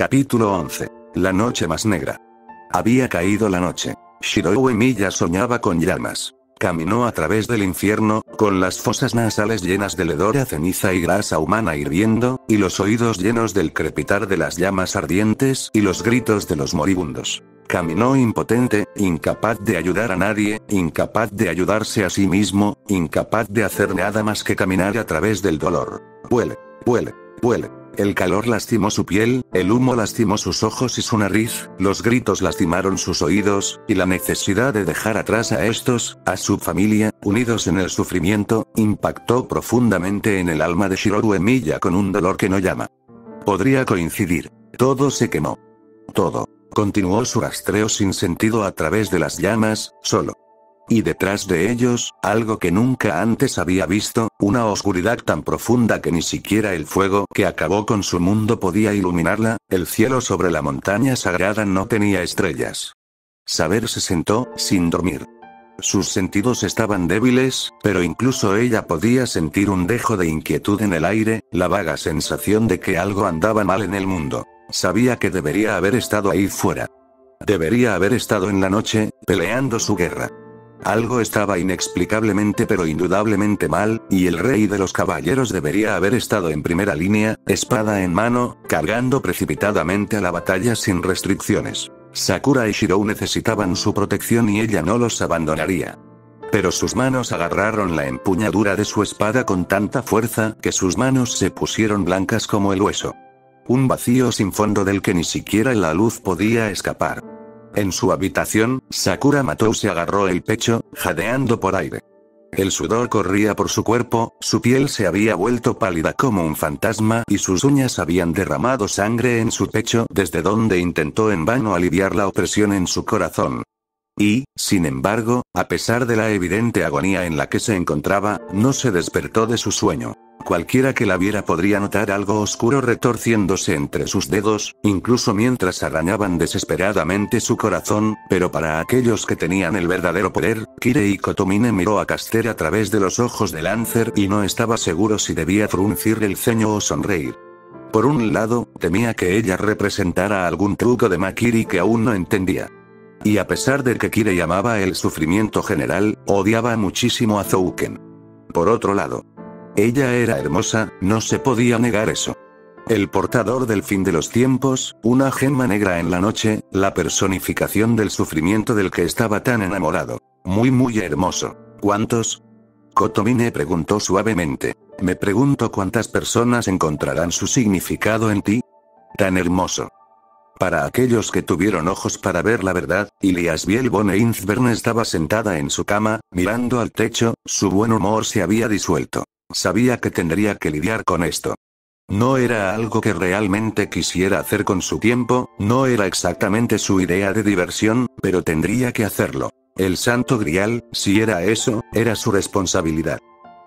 Capítulo 11. La noche más negra. Había caído la noche. Shirou Emiya soñaba con llamas. Caminó a través del infierno, con las fosas nasales llenas de hedor a ceniza y grasa humana hirviendo, y los oídos llenos del crepitar de las llamas ardientes y los gritos de los moribundos. Caminó impotente, incapaz de ayudar a nadie, incapaz de ayudarse a sí mismo, incapaz de hacer nada más que caminar a través del dolor. Huele, huele, huele. El calor lastimó su piel, el humo lastimó sus ojos y su nariz, los gritos lastimaron sus oídos, y la necesidad de dejar atrás a estos, a su familia, unidos en el sufrimiento, impactó profundamente en el alma de Shirou Emiya con un dolor que no llama. Podría coincidir. Todo se quemó. Todo. Continuó su rastreo sin sentido a través de las llamas, solo. Y detrás de ellos, algo que nunca antes había visto, una oscuridad tan profunda que ni siquiera el fuego que acabó con su mundo podía iluminarla, el cielo sobre la montaña sagrada no tenía estrellas. Saber se sentó, sin dormir. Sus sentidos estaban débiles, pero incluso ella podía sentir un dejo de inquietud en el aire, la vaga sensación de que algo andaba mal en el mundo. Sabía que debería haber estado ahí fuera. Debería haber estado en la noche, peleando su guerra. Algo estaba inexplicablemente pero indudablemente mal, y el rey de los caballeros debería haber estado en primera línea, espada en mano, cargando precipitadamente a la batalla sin restricciones. Sakura y Shirou necesitaban su protección y ella no los abandonaría. Pero sus manos agarraron la empuñadura de su espada con tanta fuerza que sus manos se pusieron blancas como el hueso. Un vacío sin fondo del que ni siquiera la luz podía escapar. En su habitación, Sakura Matou se agarró el pecho, jadeando por aire. El sudor corría por su cuerpo, su piel se había vuelto pálida como un fantasma y sus uñas habían derramado sangre en su pecho desde donde intentó en vano aliviar la opresión en su corazón. Y, sin embargo, a pesar de la evidente agonía en la que se encontraba, no se despertó de su sueño. Cualquiera que la viera podría notar algo oscuro retorciéndose entre sus dedos, incluso mientras arañaban desesperadamente su corazón, pero para aquellos que tenían el verdadero poder, Kirei Kotomine miró a Caster a través de los ojos de Lancer y no estaba seguro si debía fruncir el ceño o sonreír. Por un lado, temía que ella representara algún truco de Makiri que aún no entendía. Y a pesar de que Kirei amaba el sufrimiento general, odiaba muchísimo a Zouken. Por otro lado, ella era hermosa, no se podía negar eso. El portador del fin de los tiempos, una gema negra en la noche, la personificación del sufrimiento del que estaba tan enamorado. Muy hermoso. ¿Cuántos? Kotomine preguntó suavemente. Me pregunto cuántas personas encontrarán su significado en ti. Tan hermoso. Para aquellos que tuvieron ojos para ver la verdad, Iliasbiel von Einsbern estaba sentada en su cama, mirando al techo, su buen humor se había disuelto. Sabía que tendría que lidiar con esto. No era algo que realmente quisiera hacer con su tiempo, no era exactamente su idea de diversión, pero tendría que hacerlo. El Santo Grial, si era eso, era su responsabilidad.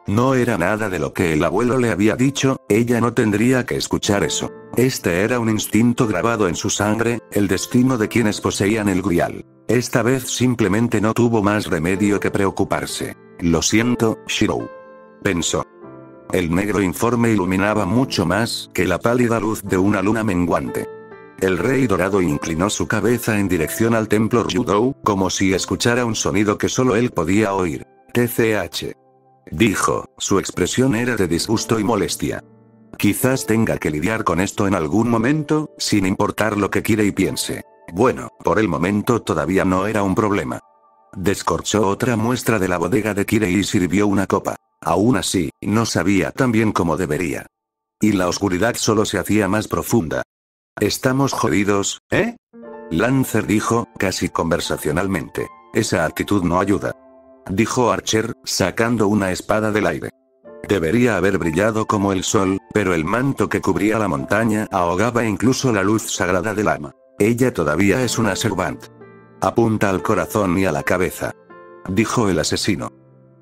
No era nada de lo que el abuelo le había dicho, ella no tendría que escuchar eso. Este era un instinto grabado en su sangre, el destino de quienes poseían el Grial. Esta vez simplemente no tuvo más remedio que preocuparse. Lo siento, Shirou. Pensó. El negro informe iluminaba mucho más que la pálida luz de una luna menguante. El rey dorado inclinó su cabeza en dirección al templo Ryudou, como si escuchara un sonido que solo él podía oír. TCH. Dijo, su expresión era de disgusto y molestia. Quizás tenga que lidiar con esto en algún momento, sin importar lo que quiera y piense. Bueno, por el momento todavía no era un problema. Descorchó otra muestra de la bodega de Kirei y sirvió una copa. Aún así, no sabía tan bien como debería. Y la oscuridad solo se hacía más profunda. ¿Estamos jodidos, eh? Lancer dijo, casi conversacionalmente. Esa actitud no ayuda. Dijo Archer, sacando una espada del aire. Debería haber brillado como el sol, pero el manto que cubría la montaña ahogaba incluso la luz sagrada del ama. Ella todavía es una servant. Apunta al corazón y a la cabeza. Dijo el asesino.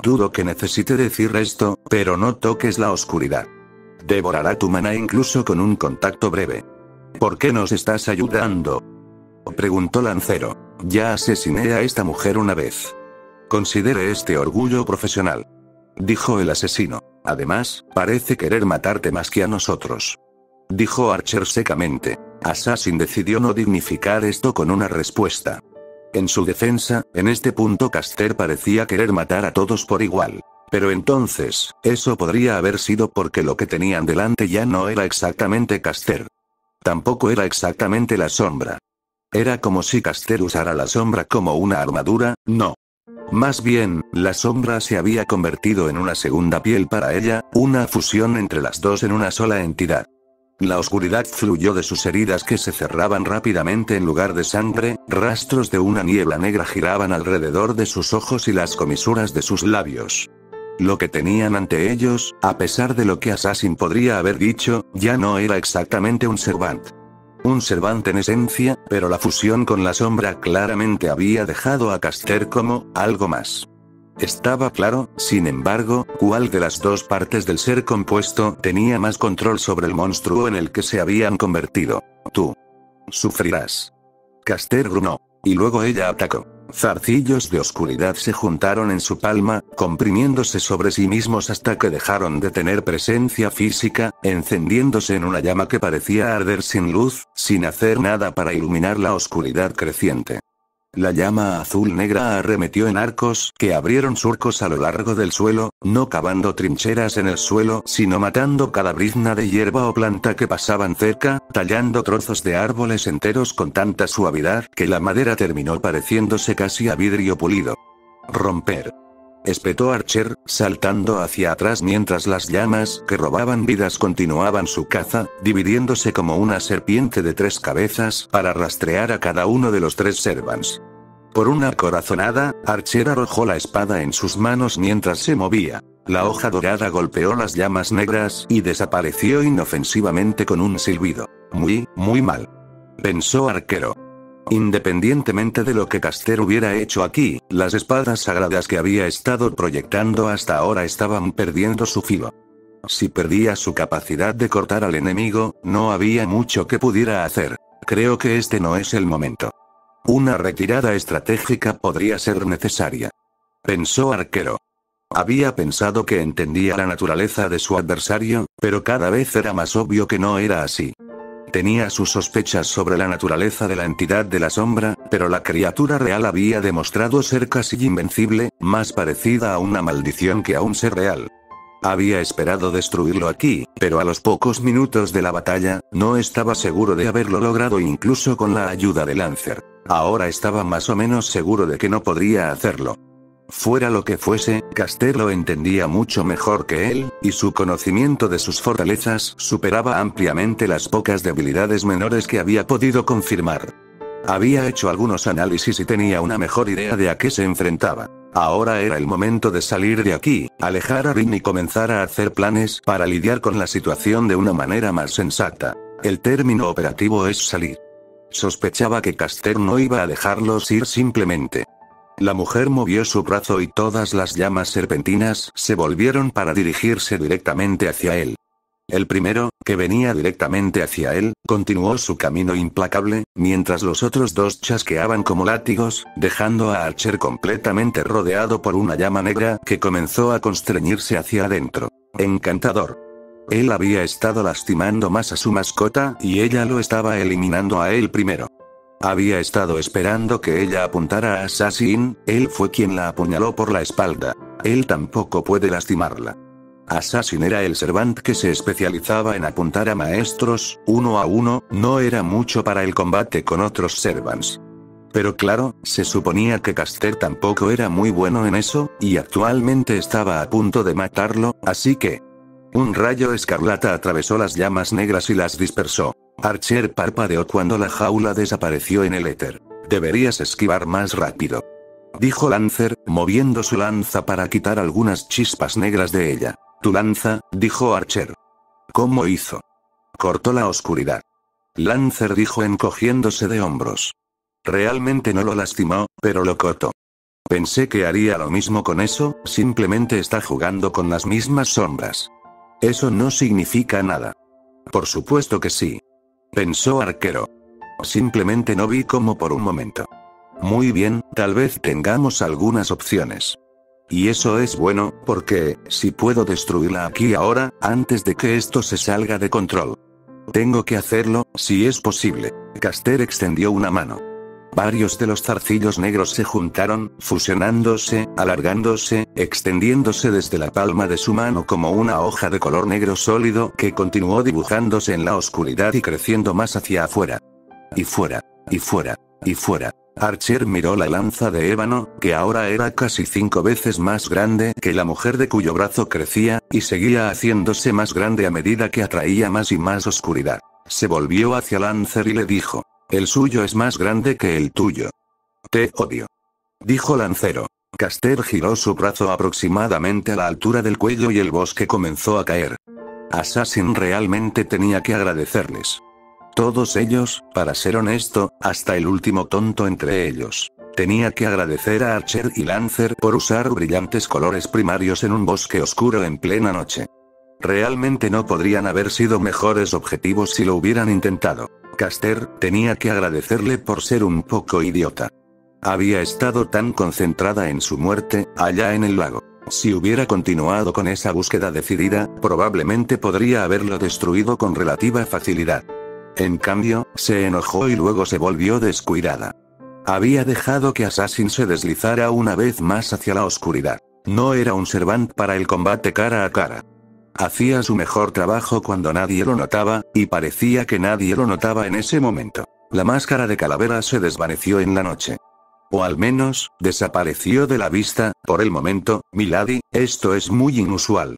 Dudo que necesite decir esto, pero no toques la oscuridad. Devorará tu maná incluso con un contacto breve. ¿Por qué nos estás ayudando? Preguntó Lancero. Ya asesiné a esta mujer una vez. Considere este orgullo profesional. Dijo el asesino. Además, parece querer matarte más que a nosotros. Dijo Archer secamente. Assassin decidió no dignificar esto con una respuesta. En su defensa, en este punto Caster parecía querer matar a todos por igual. Pero entonces, eso podría haber sido porque lo que tenían delante ya no era exactamente Caster. Tampoco era exactamente la sombra. Era como si Caster usara la sombra como una armadura, no. Más bien, la sombra se había convertido en una segunda piel para ella, una fusión entre las dos en una sola entidad. La oscuridad fluyó de sus heridas que se cerraban rápidamente en lugar de sangre, rastros de una niebla negra giraban alrededor de sus ojos y las comisuras de sus labios. Lo que tenían ante ellos, a pesar de lo que Assassin podría haber dicho, ya no era exactamente un Servant. Un Servant en esencia, pero la fusión con la sombra claramente había dejado a Caster como algo más. Estaba claro, sin embargo, cuál de las dos partes del ser compuesto tenía más control sobre el monstruo en el que se habían convertido. Tú sufrirás. Caster gruñó. Y luego ella atacó. Zarcillos de oscuridad se juntaron en su palma, comprimiéndose sobre sí mismos hasta que dejaron de tener presencia física, encendiéndose en una llama que parecía arder sin luz, sin hacer nada para iluminar la oscuridad creciente. La llama azul-negra arremetió en arcos que abrieron surcos a lo largo del suelo, no cavando trincheras en el suelo, sino matando cada brizna de hierba o planta que pasaban cerca, tallando trozos de árboles enteros con tanta suavidad que la madera terminó pareciéndose casi a vidrio pulido. Romper. Espetó Archer, saltando hacia atrás mientras las llamas que robaban vidas continuaban su caza, dividiéndose como una serpiente de 3 cabezas para rastrear a cada uno de los 3 Servants. Por una corazonada, Archer arrojó la espada en sus manos mientras se movía. La hoja dorada golpeó las llamas negras y desapareció inofensivamente con un silbido. Muy mal. Pensó Arquero. Independientemente de lo que Caster hubiera hecho aquí, las espadas sagradas que había estado proyectando hasta ahora estaban perdiendo su filo. Si perdía su capacidad de cortar al enemigo, no había mucho que pudiera hacer. Creo que este no es el momento. Una retirada estratégica podría ser necesaria. Pensó Arquero. Había pensado que entendía la naturaleza de su adversario, pero cada vez era más obvio que no era así. Tenía sus sospechas sobre la naturaleza de la entidad de la sombra, pero la criatura real había demostrado ser casi invencible, más parecida a una maldición que a un ser real. Había esperado destruirlo aquí, pero a los pocos minutos de la batalla, no estaba seguro de haberlo logrado incluso con la ayuda de Lancer. Ahora estaba más o menos seguro de que no podría hacerlo. Fuera lo que fuese, Caster lo entendía mucho mejor que él, y su conocimiento de sus fortalezas superaba ampliamente las pocas debilidades menores que había podido confirmar. Había hecho algunos análisis y tenía una mejor idea de a qué se enfrentaba. Ahora era el momento de salir de aquí, alejar a Rin y comenzar a hacer planes para lidiar con la situación de una manera más sensata. El término operativo es salir. Sospechaba que Caster no iba a dejarlos ir simplemente. La mujer movió su brazo y todas las llamas serpentinas se volvieron para dirigirse directamente hacia él. El primero, que venía directamente hacia él, continuó su camino implacable, mientras los otros 2 chasqueaban como látigos, dejando a Archer completamente rodeado por una llama negra que comenzó a constreñirse hacia adentro. Encantador. Él había estado lastimando más a su mascota y ella lo estaba eliminando a él primero. Había estado esperando que ella apuntara a Assassin, él fue quien la apuñaló por la espalda. Él tampoco puede lastimarla. Assassin era el Servant que se especializaba en apuntar a maestros, 1 a 1, no era mucho para el combate con otros Servants. Pero claro, se suponía que Caster tampoco era muy bueno en eso, y actualmente estaba a punto de matarlo, así que... Un rayo escarlata atravesó las llamas negras y las dispersó. Archer parpadeó cuando la jaula desapareció en el éter. Deberías esquivar más rápido, dijo Lancer, moviendo su lanza para quitar algunas chispas negras de ella. Tu lanza, dijo Archer. ¿Cómo hizo? Cortó la oscuridad. Lancer dijo encogiéndose de hombros. Realmente no lo lastimó, pero lo cortó. Pensé que haría lo mismo con eso, simplemente está jugando con las mismas sombras. Eso no significa nada. Por supuesto que sí, pensó Arquero. Simplemente no vi cómo por un momento. Muy bien, tal vez tengamos algunas opciones. Y eso es bueno, porque, si puedo destruirla aquí ahora, antes de que esto se salga de control. Tengo que hacerlo, si es posible. Caster extendió una mano. Varios de los zarcillos negros se juntaron, fusionándose, alargándose, extendiéndose desde la palma de su mano como una hoja de color negro sólido que continuó dibujándose en la oscuridad y creciendo más hacia afuera. Y fuera, y fuera, y fuera. Archer miró la lanza de ébano, que ahora era casi 5 veces más grande que la mujer de cuyo brazo crecía, y seguía haciéndose más grande a medida que atraía más y más oscuridad. Se volvió hacia Lancer y le dijo: el suyo es más grande que el tuyo. Te odio. Dijo Lancero. Caster giró su brazo aproximadamente a la altura del cuello y el bosque comenzó a caer. Assassin realmente tenía que agradecerles. Todos ellos, para ser honesto, hasta el último tonto entre ellos. Tenía que agradecer a Archer y Lancer por usar brillantes colores primarios en un bosque oscuro en plena noche. Realmente no podrían haber sido mejores objetivos si lo hubieran intentado. Caster tenía que agradecerle por ser un poco idiota. Había estado tan concentrada en su muerte, allá en el lago. Si hubiera continuado con esa búsqueda decidida, probablemente podría haberlo destruido con relativa facilidad. En cambio, se enojó y luego se volvió descuidada. Había dejado que Assassin se deslizara una vez más hacia la oscuridad. No era un Servant para el combate cara a cara. Hacía su mejor trabajo cuando nadie lo notaba, y parecía que nadie lo notaba en ese momento. La máscara de calavera se desvaneció en la noche. O al menos, desapareció de la vista, por el momento. Milady, esto es muy inusual.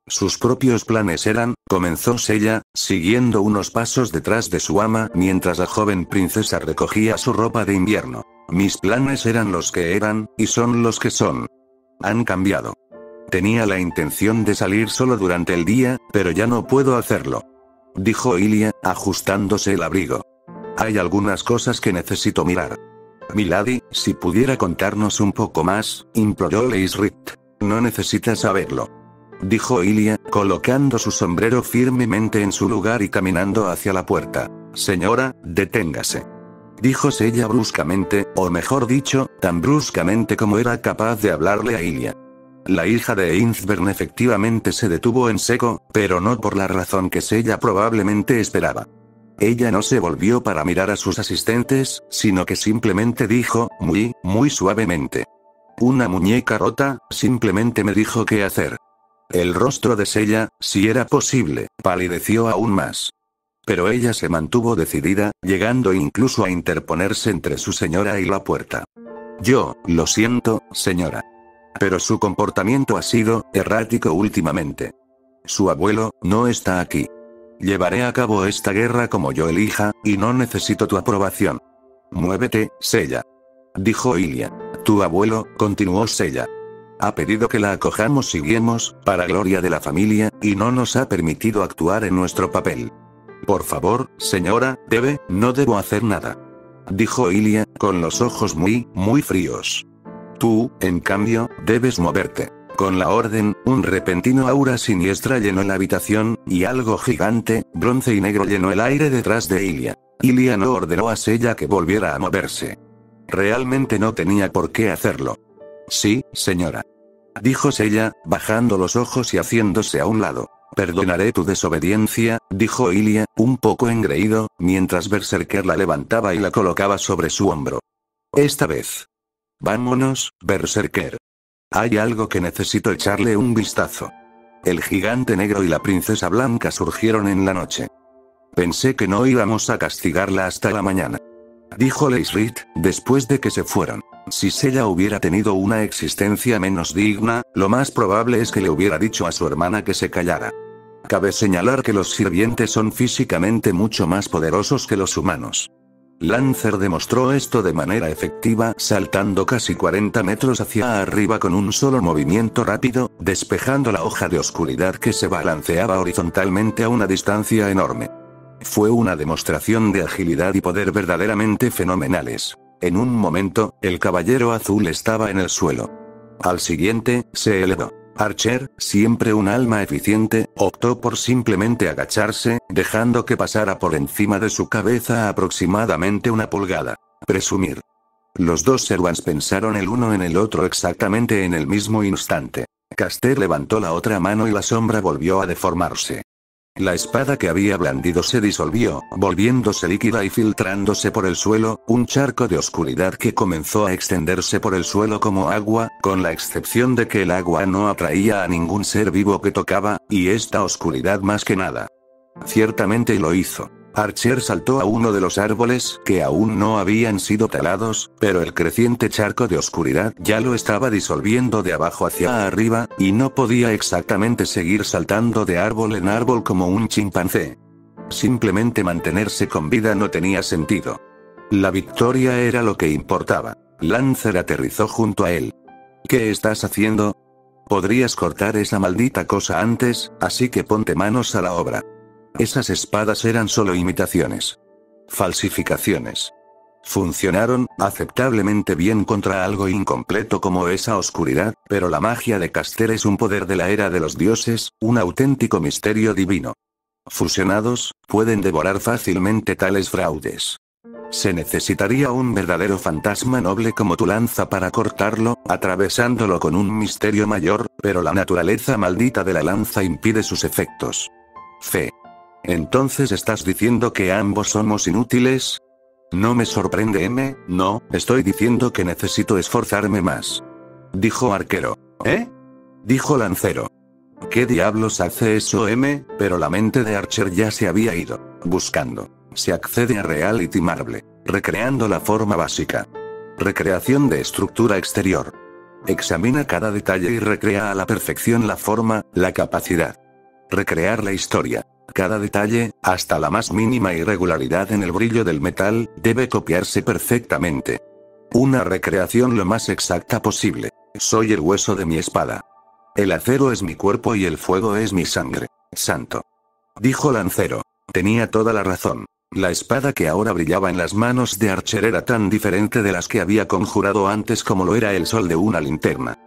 Sus propios planes eran, comenzó Sella, siguiendo unos pasos detrás de su ama mientras la joven princesa recogía su ropa de invierno. Mis planes eran los que eran, y son los que son. Han cambiado. Tenía la intención de salir solo durante el día, pero ya no puedo hacerlo. Dijo Ilia, ajustándose el abrigo. Hay algunas cosas que necesito mirar. Milady, si pudiera contarnos un poco más, imploró Leisrit. No necesitas saberlo. Dijo Ilia, colocando su sombrero firmemente en su lugar y caminando hacia la puerta. Señora, deténgase. Dijo Sella bruscamente, o mejor dicho, tan bruscamente como era capaz de hablarle a Ilia. La hija de Einzbern efectivamente se detuvo en seco, pero no por la razón que Sella probablemente esperaba. Ella no se volvió para mirar a sus asistentes, sino que simplemente dijo, muy suavemente. Una muñeca rota, simplemente me dijo qué hacer. El rostro de Sella, si era posible, palideció aún más. Pero ella se mantuvo decidida, llegando incluso a interponerse entre su señora y la puerta. Yo, lo siento, señora. Pero su comportamiento ha sido errático últimamente. Su abuelo no está aquí. Llevaré a cabo esta guerra como yo elija, y no necesito tu aprobación. Muévete, Sella. Dijo Ilia. Tu abuelo, continuó Sella. Ha pedido que la acojamos y guiemos, para gloria de la familia, y no nos ha permitido actuar en nuestro papel. Por favor, señora, no debo hacer nada. Dijo Ilia, con los ojos muy fríos. Tú, en cambio, debes moverte. Con la orden, un repentino aura siniestra llenó la habitación, y algo gigante, bronce y negro llenó el aire detrás de Ilia. Ilia no ordenó a Sella que volviera a moverse. Realmente no tenía por qué hacerlo. Sí, señora. Dijo Sella, bajando los ojos y haciéndose a un lado. Perdonaré tu desobediencia, dijo Ilia, un poco engreído, mientras Berserker la levantaba y la colocaba sobre su hombro. Esta vez. Vámonos, Berserker. Hay algo que necesito echarle un vistazo. El gigante negro y la princesa blanca surgieron en la noche. Pensé que no íbamos a castigarla hasta la mañana. Dijo Leisrit, después de que se fueron. Si Sella hubiera tenido una existencia menos digna, lo más probable es que le hubiera dicho a su hermana que se callara. Cabe señalar que los sirvientes son físicamente mucho más poderosos que los humanos. Lancer demostró esto de manera efectiva, saltando casi 40 metros hacia arriba con un solo movimiento rápido, despejando la hoja de oscuridad que se balanceaba horizontalmente a una distancia enorme. Fue una demostración de agilidad y poder verdaderamente fenomenales. En un momento, el caballero azul estaba en el suelo. Al siguiente, se elevó. Archer, siempre un alma eficiente, optó por simplemente agacharse, dejando que pasara por encima de su cabeza aproximadamente una pulgada. Presumir. Los dos Servants pensaron el uno en el otro exactamente en el mismo instante. Caster levantó la otra mano y la sombra volvió a deformarse. La espada que había blandido se disolvió, volviéndose líquida y filtrándose por el suelo, un charco de oscuridad que comenzó a extenderse por el suelo como agua, con la excepción de que el agua no atraía a ningún ser vivo que tocaba, y esta oscuridad más que nada. Ciertamente lo hizo. Archer saltó a uno de los árboles que aún no habían sido talados, pero el creciente charco de oscuridad ya lo estaba disolviendo de abajo hacia arriba, y no podía exactamente seguir saltando de árbol en árbol como un chimpancé. Simplemente mantenerse con vida no tenía sentido. La victoria era lo que importaba. Lancer aterrizó junto a él. ¿Qué estás haciendo? Podrías cortar esa maldita cosa antes, así que ponte manos a la obra. Esas espadas eran solo imitaciones. Falsificaciones. Funcionaron aceptablemente bien contra algo incompleto como esa oscuridad, pero la magia de Caster es un poder de la era de los dioses, un auténtico misterio divino. Fusionados, pueden devorar fácilmente tales fraudes. Se necesitaría un verdadero fantasma noble como tu lanza para cortarlo, atravesándolo con un misterio mayor, pero la naturaleza maldita de la lanza impide sus efectos. Fe. ¿Entonces estás diciendo que ambos somos inútiles? No me sorprende, no, estoy diciendo que necesito esforzarme más. Dijo Arquero. ¿Eh? Dijo Lancero. ¿Qué diablos hace eso, Pero la mente de Archer ya se había ido. Buscando. Se accede a Reality Marble. Recreando la forma básica. Recreación de estructura exterior. Examina cada detalle y recrea a la perfección la forma, la capacidad. Recrear la historia. Cada detalle, hasta la más mínima irregularidad en el brillo del metal, debe copiarse perfectamente. Una recreación lo más exacta posible. Soy el hueso de mi espada. El acero es mi cuerpo y el fuego es mi sangre. Santo. Dijo Lancero. Tenía toda la razón. La espada que ahora brillaba en las manos de Archer era tan diferente de las que había conjurado antes como lo era el sol de una linterna.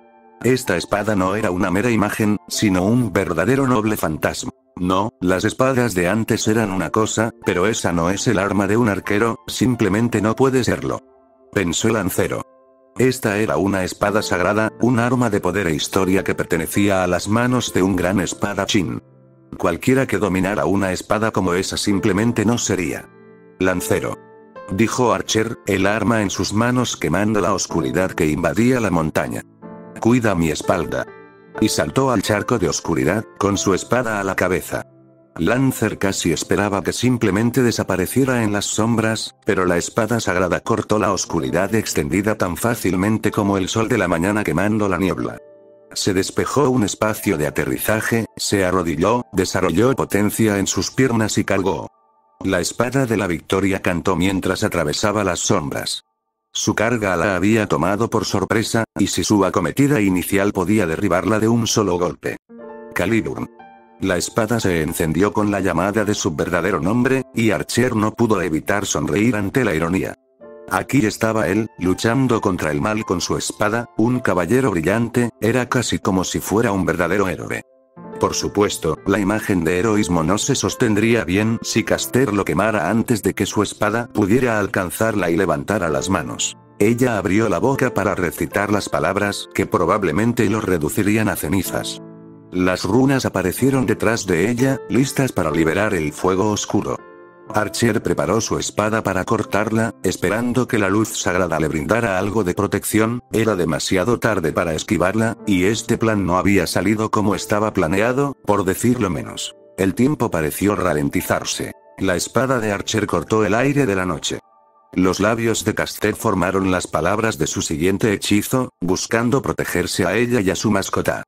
Esta espada no era una mera imagen, sino un verdadero noble fantasma. No, las espadas de antes eran una cosa, pero esa no es el arma de un arquero, simplemente no puede serlo. Pensó Lancero. Esta era una espada sagrada, un arma de poder e historia que pertenecía a las manos de un gran espadachín. Cualquiera que dominara una espada como esa simplemente no sería Lancero. Dijo Archer, el arma en sus manos quemando la oscuridad que invadía la montaña. Cuida mi espalda. Y saltó al charco de oscuridad, con su espada a la cabeza. Lancer casi esperaba que simplemente desapareciera en las sombras, pero la espada sagrada cortó la oscuridad extendida tan fácilmente como el sol de la mañana quemando la niebla. Se despejó un espacio de aterrizaje, se arrodilló, desarrolló potencia en sus piernas y cargó. La espada de la victoria cantó mientras atravesaba las sombras. Su carga la había tomado por sorpresa, y si su acometida inicial podía derribarla de un solo golpe. Caliburn. La espada se encendió con la llamada de su verdadero nombre, y Archer no pudo evitar sonreír ante la ironía. Aquí estaba él, luchando contra el mal con su espada, un caballero brillante, era casi como si fuera un verdadero héroe. Por supuesto, la imagen de heroísmo no se sostendría bien si Caster lo quemara antes de que su espada pudiera alcanzarla y levantara las manos. Ella abrió la boca para recitar las palabras que probablemente lo reducirían a cenizas. Las runas aparecieron detrás de ella, listas para liberar el fuego oscuro. Archer preparó su espada para cortarla, esperando que la luz sagrada le brindara algo de protección. Era demasiado tarde para esquivarla, y este plan no había salido como estaba planeado, por decirlo menos. El tiempo pareció ralentizarse. La espada de Archer cortó el aire de la noche. Los labios de Caster formaron las palabras de su siguiente hechizo, buscando protegerse a ella y a su mascota.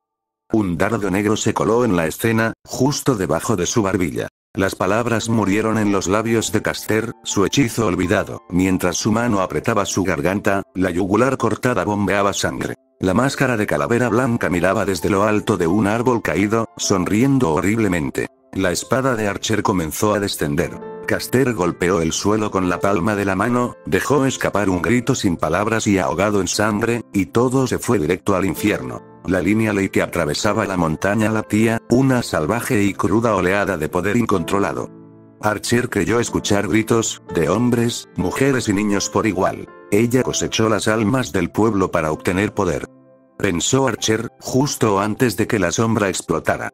Un dardo negro se coló en la escena, justo debajo de su barbilla. Las palabras murieron en los labios de Caster, su hechizo olvidado. Mientras su mano apretaba su garganta, la yugular cortada bombeaba sangre. La máscara de calavera blanca miraba desde lo alto de un árbol caído, sonriendo horriblemente. La espada de Archer comenzó a descender. Caster golpeó el suelo con la palma de la mano, dejó escapar un grito sin palabras y ahogado en sangre, y todo se fue directo al infierno. La línea ley que atravesaba la montaña latía, una salvaje y cruda oleada de poder incontrolado. Archer creyó escuchar gritos, de hombres, mujeres y niños por igual. Ella cosechó las almas del pueblo para obtener poder. Pensó Archer, justo antes de que la sombra explotara.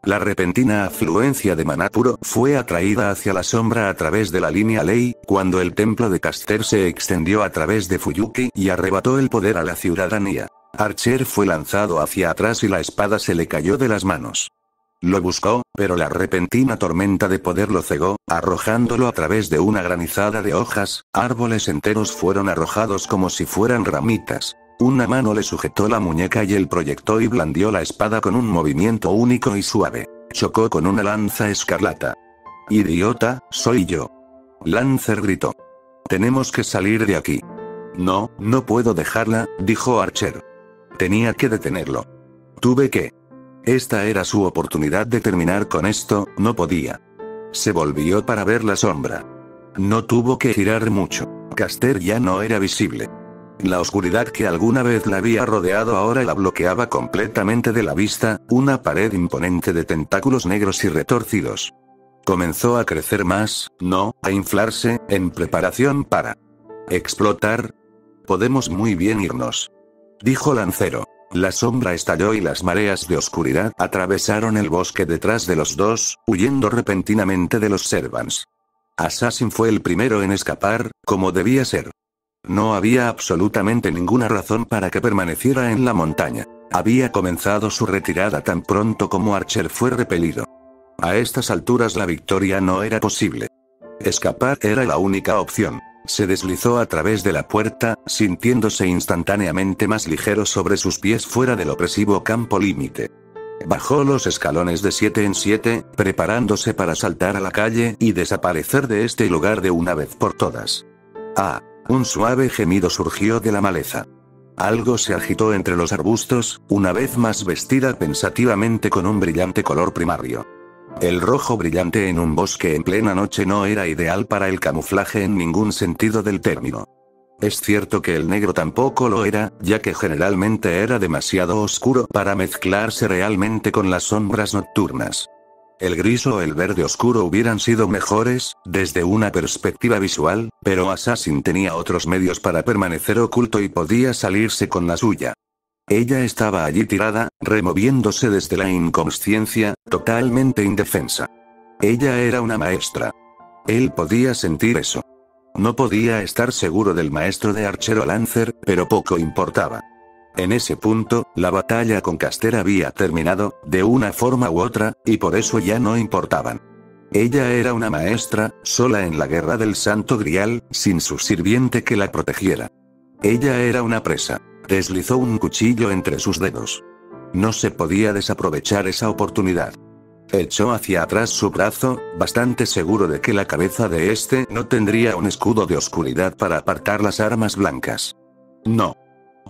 La repentina afluencia de maná puro fue atraída hacia la sombra a través de la línea ley, cuando el templo de Caster se extendió a través de Fuyuki y arrebató el poder a la ciudadanía. Archer fue lanzado hacia atrás y la espada se le cayó de las manos. Lo buscó, pero la repentina tormenta de poder lo cegó, arrojándolo a través de una granizada de hojas. Árboles enteros fueron arrojados como si fueran ramitas. Una mano le sujetó la muñeca y él proyectó y blandió la espada con un movimiento único y suave. Chocó con una lanza escarlata. «Idiota, soy yo». Lancer gritó. «Tenemos que salir de aquí». «No, no puedo dejarla», dijo Archer. Tenía que detenerlo. Tuve que. Esta era su oportunidad de terminar con esto, no podía. Se volvió para ver la sombra. No tuvo que girar mucho. Caster ya no era visible. La oscuridad que alguna vez la había rodeado ahora la bloqueaba completamente de la vista, una pared imponente de tentáculos negros y retorcidos. Comenzó a crecer más, no, a inflarse, en preparación para explotar. «Podemos muy bien irnos», dijo Lancero. La sombra estalló y las mareas de oscuridad atravesaron el bosque detrás de los dos, huyendo repentinamente de los Servants. Assassin fue el primero en escapar, como debía ser. No había absolutamente ninguna razón para que permaneciera en la montaña. Había comenzado su retirada tan pronto como Archer fue repelido. A estas alturas la victoria no era posible. Escapar era la única opción. Se deslizó a través de la puerta, sintiéndose instantáneamente más ligero sobre sus pies fuera del opresivo campo límite. Bajó los escalones de 7 en 7, preparándose para saltar a la calle y desaparecer de este lugar de una vez por todas. Ah. Un suave gemido surgió de la maleza. Algo se agitó entre los arbustos, una vez más vestida pensativamente con un brillante color primario. El rojo brillante en un bosque en plena noche no era ideal para el camuflaje en ningún sentido del término. Es cierto que el negro tampoco lo era, ya que generalmente era demasiado oscuro para mezclarse realmente con las sombras nocturnas. El gris o el verde oscuro hubieran sido mejores, desde una perspectiva visual, pero Assassin tenía otros medios para permanecer oculto y podía salirse con la suya. Ella estaba allí tirada, removiéndose desde la inconsciencia, totalmente indefensa. Ella era una maestra. Él podía sentir eso. No podía estar seguro del maestro de Archer o Lancer, pero poco importaba. En ese punto, la batalla con Caster había terminado, de una forma u otra, y por eso ya no importaban. Ella era una maestra, sola en la guerra del Santo Grial, sin su sirviente que la protegiera. Ella era una presa. Deslizó un cuchillo entre sus dedos. No se podía desaprovechar esa oportunidad. Echó hacia atrás su brazo, bastante seguro de que la cabeza de este no tendría un escudo de oscuridad para apartar las armas blancas. No.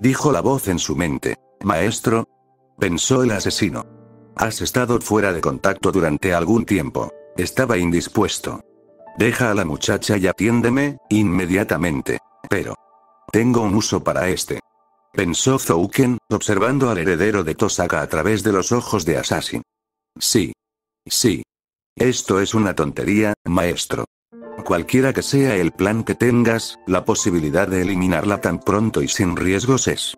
Dijo la voz en su mente. Maestro. Pensó el asesino. Has estado fuera de contacto durante algún tiempo. Estaba indispuesto. Deja a la muchacha y atiéndeme, inmediatamente. Pero. Tengo un uso para este. Pensó Zouken, observando al heredero de Tosaka a través de los ojos de Assassin. Sí. Sí. Esto es una tontería, maestro. Cualquiera que sea el plan que tengas, la posibilidad de eliminarla tan pronto y sin riesgos es.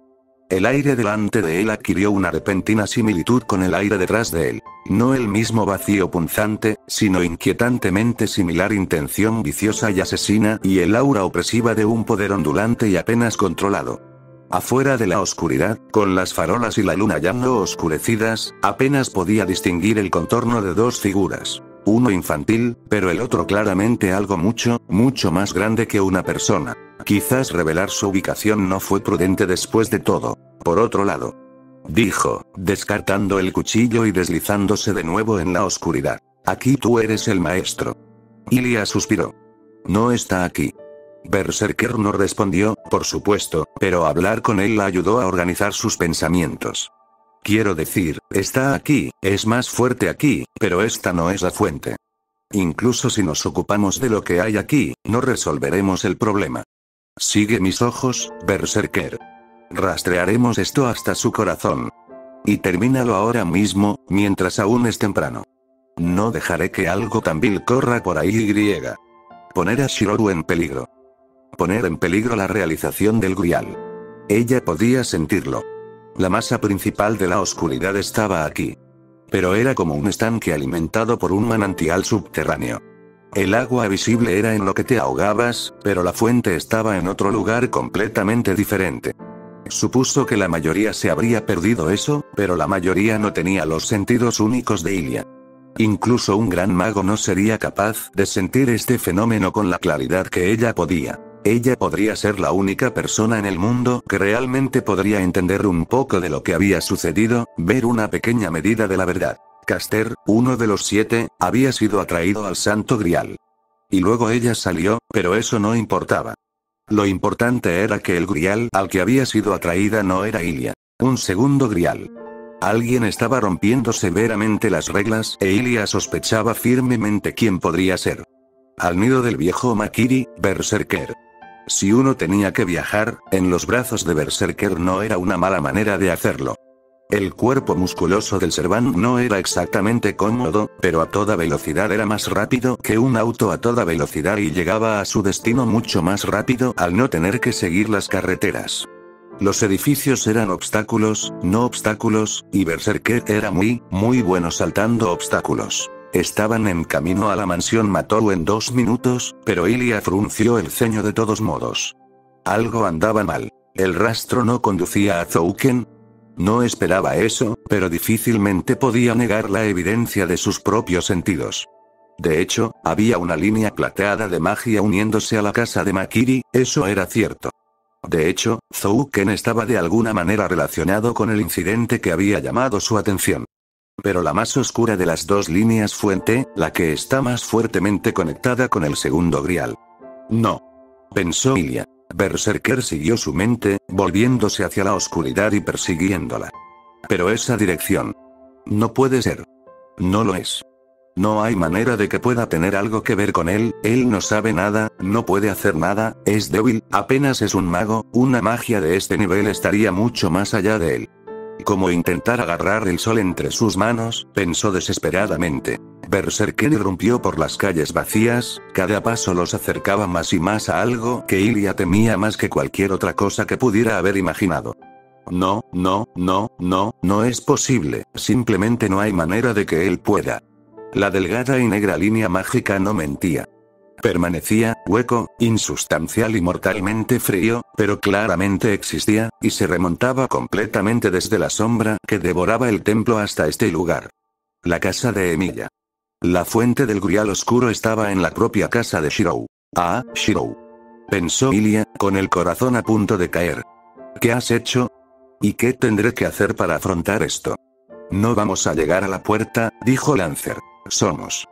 El aire delante de él adquirió una repentina similitud con el aire detrás de él. No el mismo vacío punzante, sino inquietantemente similar intención viciosa y asesina y el aura opresiva de un poder ondulante y apenas controlado. Afuera de la oscuridad, con las farolas y la luna ya no oscurecidas, apenas podía distinguir el contorno de dos figuras. Uno infantil, pero el otro claramente algo mucho, mucho más grande que una persona. Quizás revelar su ubicación no fue prudente después de todo. Por otro lado, dijo, descartando el cuchillo y deslizándose de nuevo en la oscuridad. Aquí tú eres el maestro. Ilia suspiró. No está aquí. Berserker no respondió, por supuesto, pero hablar con él la ayudó a organizar sus pensamientos. Quiero decir, está aquí, es más fuerte aquí, pero esta no es la fuente. Incluso si nos ocupamos de lo que hay aquí, no resolveremos el problema. Sigue mis ojos, Berserker. Rastrearemos esto hasta su corazón. Y termínalo ahora mismo, mientras aún es temprano. No dejaré que algo tan vil corra por ahí y. Poner a Shiroru en peligro. Poner en peligro la realización del Grial. Ella podía sentirlo. La masa principal de la oscuridad estaba aquí. pero era como un estanque alimentado por un manantial subterráneo. El agua visible era en lo que te ahogabas, pero la fuente estaba en otro lugar completamente diferente. Supuso que la mayoría se habría perdido eso, pero la mayoría no tenía los sentidos únicos de Ilia. Incluso un gran mago no sería capaz de sentir este fenómeno con la claridad que ella podía. Ella podría ser la única persona en el mundo que realmente podría entender un poco de lo que había sucedido, ver una pequeña medida de la verdad. Caster, uno de los 7, había sido atraído al Santo Grial. Y luego ella salió, pero eso no importaba. Lo importante era que el Grial al que había sido atraída no era Ilia. Un segundo Grial. Alguien estaba rompiendo severamente las reglas e Ilia sospechaba firmemente quién podría ser. Al nido del viejo Makiri, Berserker. Si uno tenía que viajar, en los brazos de Berserker no era una mala manera de hacerlo. El cuerpo musculoso del Servant no era exactamente cómodo, pero a toda velocidad era más rápido que un auto a toda velocidad y llegaba a su destino mucho más rápido al no tener que seguir las carreteras. Los edificios eran obstáculos, no obstáculos, y Berserker era muy bueno saltando obstáculos. Estaban en camino a la mansión Matou en 2 minutos, pero Ilia frunció el ceño de todos modos. Algo andaba mal. El rastro no conducía a Zouken. No esperaba eso, pero difícilmente podía negar la evidencia de sus propios sentidos. De hecho, había una línea plateada de magia uniéndose a la casa de Makiri, eso era cierto. De hecho, Zouken estaba de alguna manera relacionado con el incidente que había llamado su atención. Pero la más oscura de las dos líneas fue T, la que está más fuertemente conectada con el segundo Grial. No. Pensó Ilia. Berserker siguió su mente, volviéndose hacia la oscuridad y persiguiéndola. Pero esa dirección. No puede ser. No lo es. No hay manera de que pueda tener algo que ver con él no sabe nada, no puede hacer nada, es débil, apenas es un mago, una magia de este nivel estaría mucho más allá de él. Como intentar agarrar el sol entre sus manos, pensó desesperadamente. Berserker irrumpió por las calles vacías, cada paso los acercaba más y más a algo que Ilia temía más que cualquier otra cosa que pudiera haber imaginado. No es posible, simplemente no hay manera de que él pueda. La delgada y negra línea mágica no mentía. Permanecía, hueco, insustancial y mortalmente frío, pero claramente existía, y se remontaba completamente desde la sombra que devoraba el templo hasta este lugar. La casa de Emilia. La fuente del Grial oscuro estaba en la propia casa de Shirou. Ah, Shirou. Pensó Ilia, con el corazón a punto de caer. ¿Qué has hecho? ¿Y qué tendré que hacer para afrontar esto? No vamos a llegar a la puerta, dijo Lancer. Somos.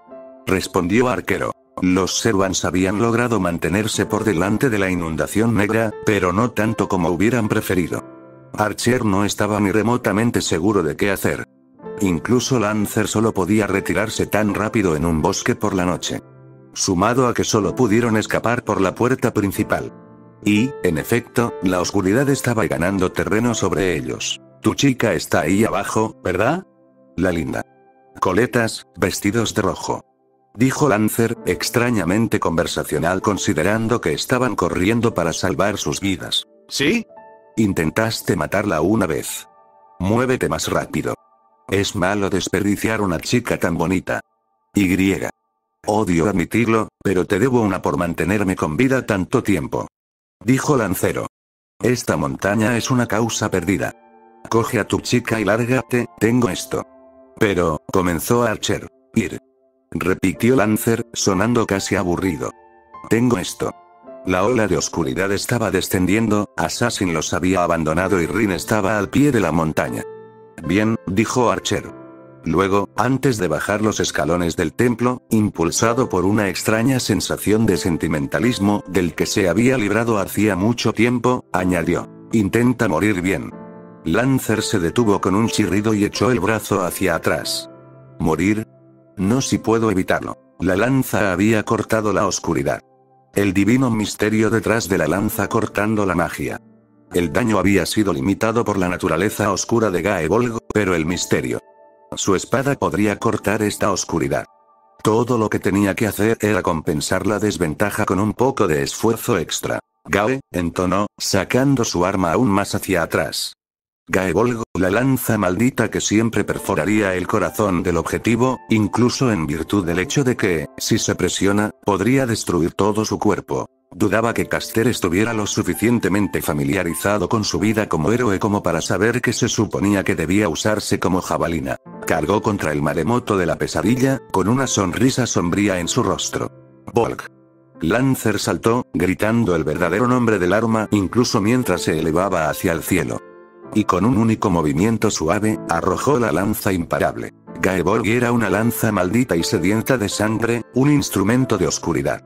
Respondió Arquero. Los Servants habían logrado mantenerse por delante de la inundación negra, pero no tanto como hubieran preferido. Archer no estaba ni remotamente seguro de qué hacer. Incluso Lancer solo podía retirarse tan rápido en un bosque por la noche. Sumado a que solo pudieron escapar por la puerta principal. Y, en efecto, la oscuridad estaba ganando terreno sobre ellos. Tu chica está ahí abajo, ¿verdad? La linda. Coletas, vestidos de rojo. Dijo Lancer, extrañamente conversacional considerando que estaban corriendo para salvar sus vidas. ¿Sí? Intentaste matarla una vez. Muévete más rápido. Es malo desperdiciar una chica tan bonita. Y. Odio admitirlo, pero te debo una por mantenerme con vida tanto tiempo. Dijo Lancero. Esta montaña es una causa perdida. Coge a tu chica y lárgate, tengo esto. Pero, comenzó Archer. Ir. Repitió Lancer, sonando casi aburrido. Tengo esto. La ola de oscuridad estaba descendiendo, Assassin los había abandonado y Rin estaba al pie de la montaña. Bien, dijo Archer. Luego, antes de bajar los escalones del templo, impulsado por una extraña sensación de sentimentalismo del que se había librado hacía mucho tiempo, añadió. Intenta morir bien. Lancer se detuvo con un chirrido y echó el brazo hacia atrás. ¿Morir? No si puedo evitarlo. La lanza había cortado la oscuridad. El divino misterio detrás de la lanza cortando la magia. El daño había sido limitado por la naturaleza oscura de Gaebolg, pero el misterio. Su espada podría cortar esta oscuridad. Todo lo que tenía que hacer era compensar la desventaja con un poco de esfuerzo extra. Gae, entonó, sacando su arma aún más hacia atrás. Gaebolg, la lanza maldita que siempre perforaría el corazón del objetivo, incluso en virtud del hecho de que, si se presiona, podría destruir todo su cuerpo. Dudaba que Caster estuviera lo suficientemente familiarizado con su vida como héroe como para saber que se suponía que debía usarse como jabalina. Cargó contra el maremoto de la pesadilla, con una sonrisa sombría en su rostro. Volk. Lancer saltó, gritando el verdadero nombre del arma incluso mientras se elevaba hacia el cielo. Y con un único movimiento suave, arrojó la lanza imparable. Gaebolg era una lanza maldita y sedienta de sangre, un instrumento de oscuridad.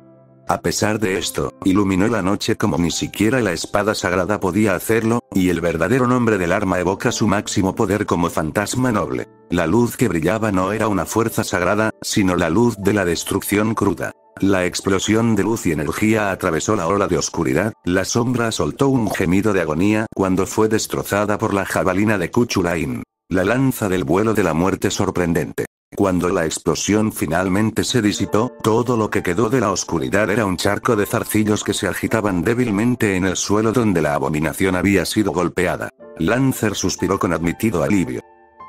A pesar de esto, iluminó la noche como ni siquiera la espada sagrada podía hacerlo, y el verdadero nombre del arma evoca su máximo poder como fantasma noble. La luz que brillaba no era una fuerza sagrada, sino la luz de la destrucción cruda. La explosión de luz y energía atravesó la ola de oscuridad, la sombra soltó un gemido de agonía cuando fue destrozada por la jabalina de Kuchulain. La lanza del vuelo de la muerte sorprendente. Cuando la explosión finalmente se disipó, todo lo que quedó de la oscuridad era un charco de zarcillos que se agitaban débilmente en el suelo donde la abominación había sido golpeada. Lancer suspiró con admitido alivio.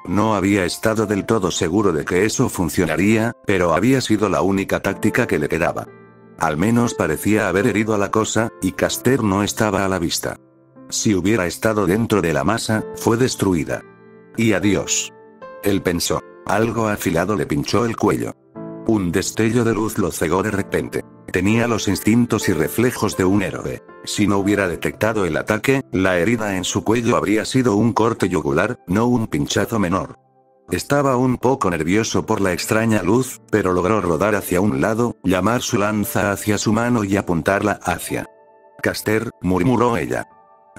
No había estado del todo seguro de que eso funcionaría, pero había sido la única táctica que le quedaba. Al menos parecía haber herido a la cosa, y Caster no estaba a la vista. Si hubiera estado dentro de la masa, fue destruida. Y adiós. Él pensó. Algo afilado le pinchó el cuello. Un destello de luz lo cegó de repente. Tenía los instintos y reflejos de un héroe. Si no hubiera detectado el ataque, la herida en su cuello habría sido un corte yugular, no un pinchazo menor. Estaba un poco nervioso por la extraña luz, pero logró rodar hacia un lado, llamar su lanza hacia su mano y apuntarla hacia Caster, murmuró ella.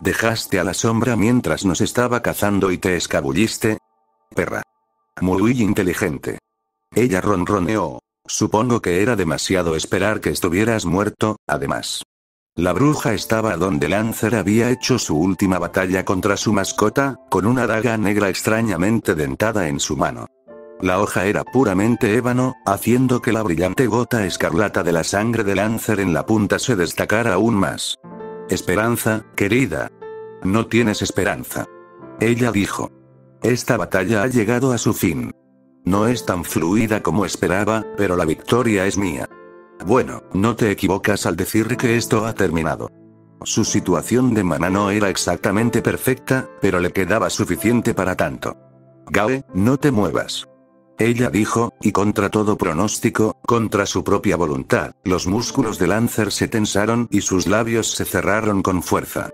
Dejaste a la sombra mientras nos estaba cazando y te escabulliste. Perra. Muy inteligente. Ella ronroneó. Supongo que era demasiado esperar que estuvieras muerto, además. La bruja estaba donde Lancer había hecho su última batalla contra su mascota, con una daga negra extrañamente dentada en su mano. La hoja era puramente ébano, haciendo que la brillante gota escarlata de la sangre de Lancer en la punta se destacara aún más. Esperanza, querida. No tienes esperanza. Ella dijo. Esta batalla ha llegado a su fin. No es tan fluida como esperaba, pero la victoria es mía. Bueno, no te equivocas al decir que esto ha terminado. Su situación de maná no era exactamente perfecta, pero le quedaba suficiente para tanto. Gae, no te muevas. Ella dijo, y contra todo pronóstico, contra su propia voluntad, los músculos de Lancer se tensaron y sus labios se cerraron con fuerza.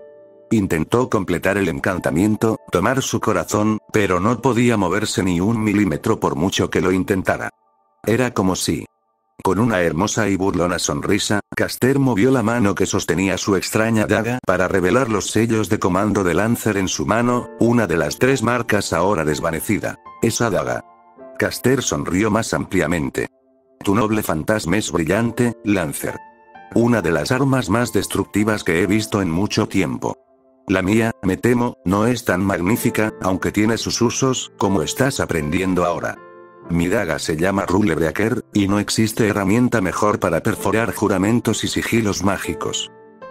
Intentó completar el encantamiento, tomar su corazón, pero no podía moverse ni un milímetro por mucho que lo intentara. Era como si... Con una hermosa y burlona sonrisa, Caster movió la mano que sostenía su extraña daga para revelar los sellos de comando de Lancer en su mano, una de las 3 marcas ahora desvanecida. Esa daga. Caster sonrió más ampliamente. Tu noble fantasma es brillante, Lancer. Una de las armas más destructivas que he visto en mucho tiempo. La mía, me temo, no es tan magnífica, aunque tiene sus usos, como estás aprendiendo ahora. Mi daga se llama Rulebreaker, y no existe herramienta mejor para perforar juramentos y sigilos mágicos.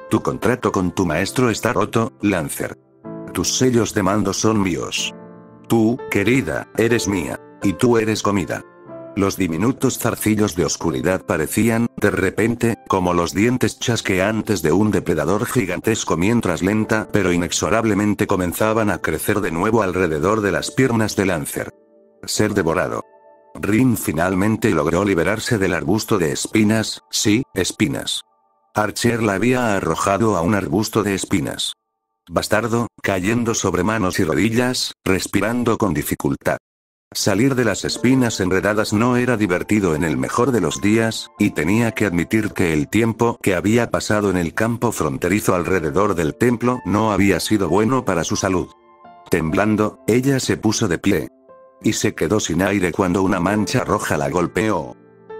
Tu contrato con tu maestro está roto, Lancer. Tus sellos de mando son míos. Tú, querida, eres mía. Y tú eres comida. Los diminutos zarcillos de oscuridad parecían, de repente, como los dientes chasqueantes de un depredador gigantesco mientras lenta pero inexorablemente comenzaban a crecer de nuevo alrededor de las piernas de Lancer. Ser devorado. Rin finalmente logró liberarse del arbusto de espinas, sí, espinas. Archer la había arrojado a un arbusto de espinas. Bastardo, cayendo sobre manos y rodillas, respirando con dificultad. Salir de las espinas enredadas no era divertido en el mejor de los días, y tenía que admitir que el tiempo que había pasado en el campo fronterizo alrededor del templo no había sido bueno para su salud. Temblando, ella se puso de pie. Y se quedó sin aire cuando una mancha roja la golpeó.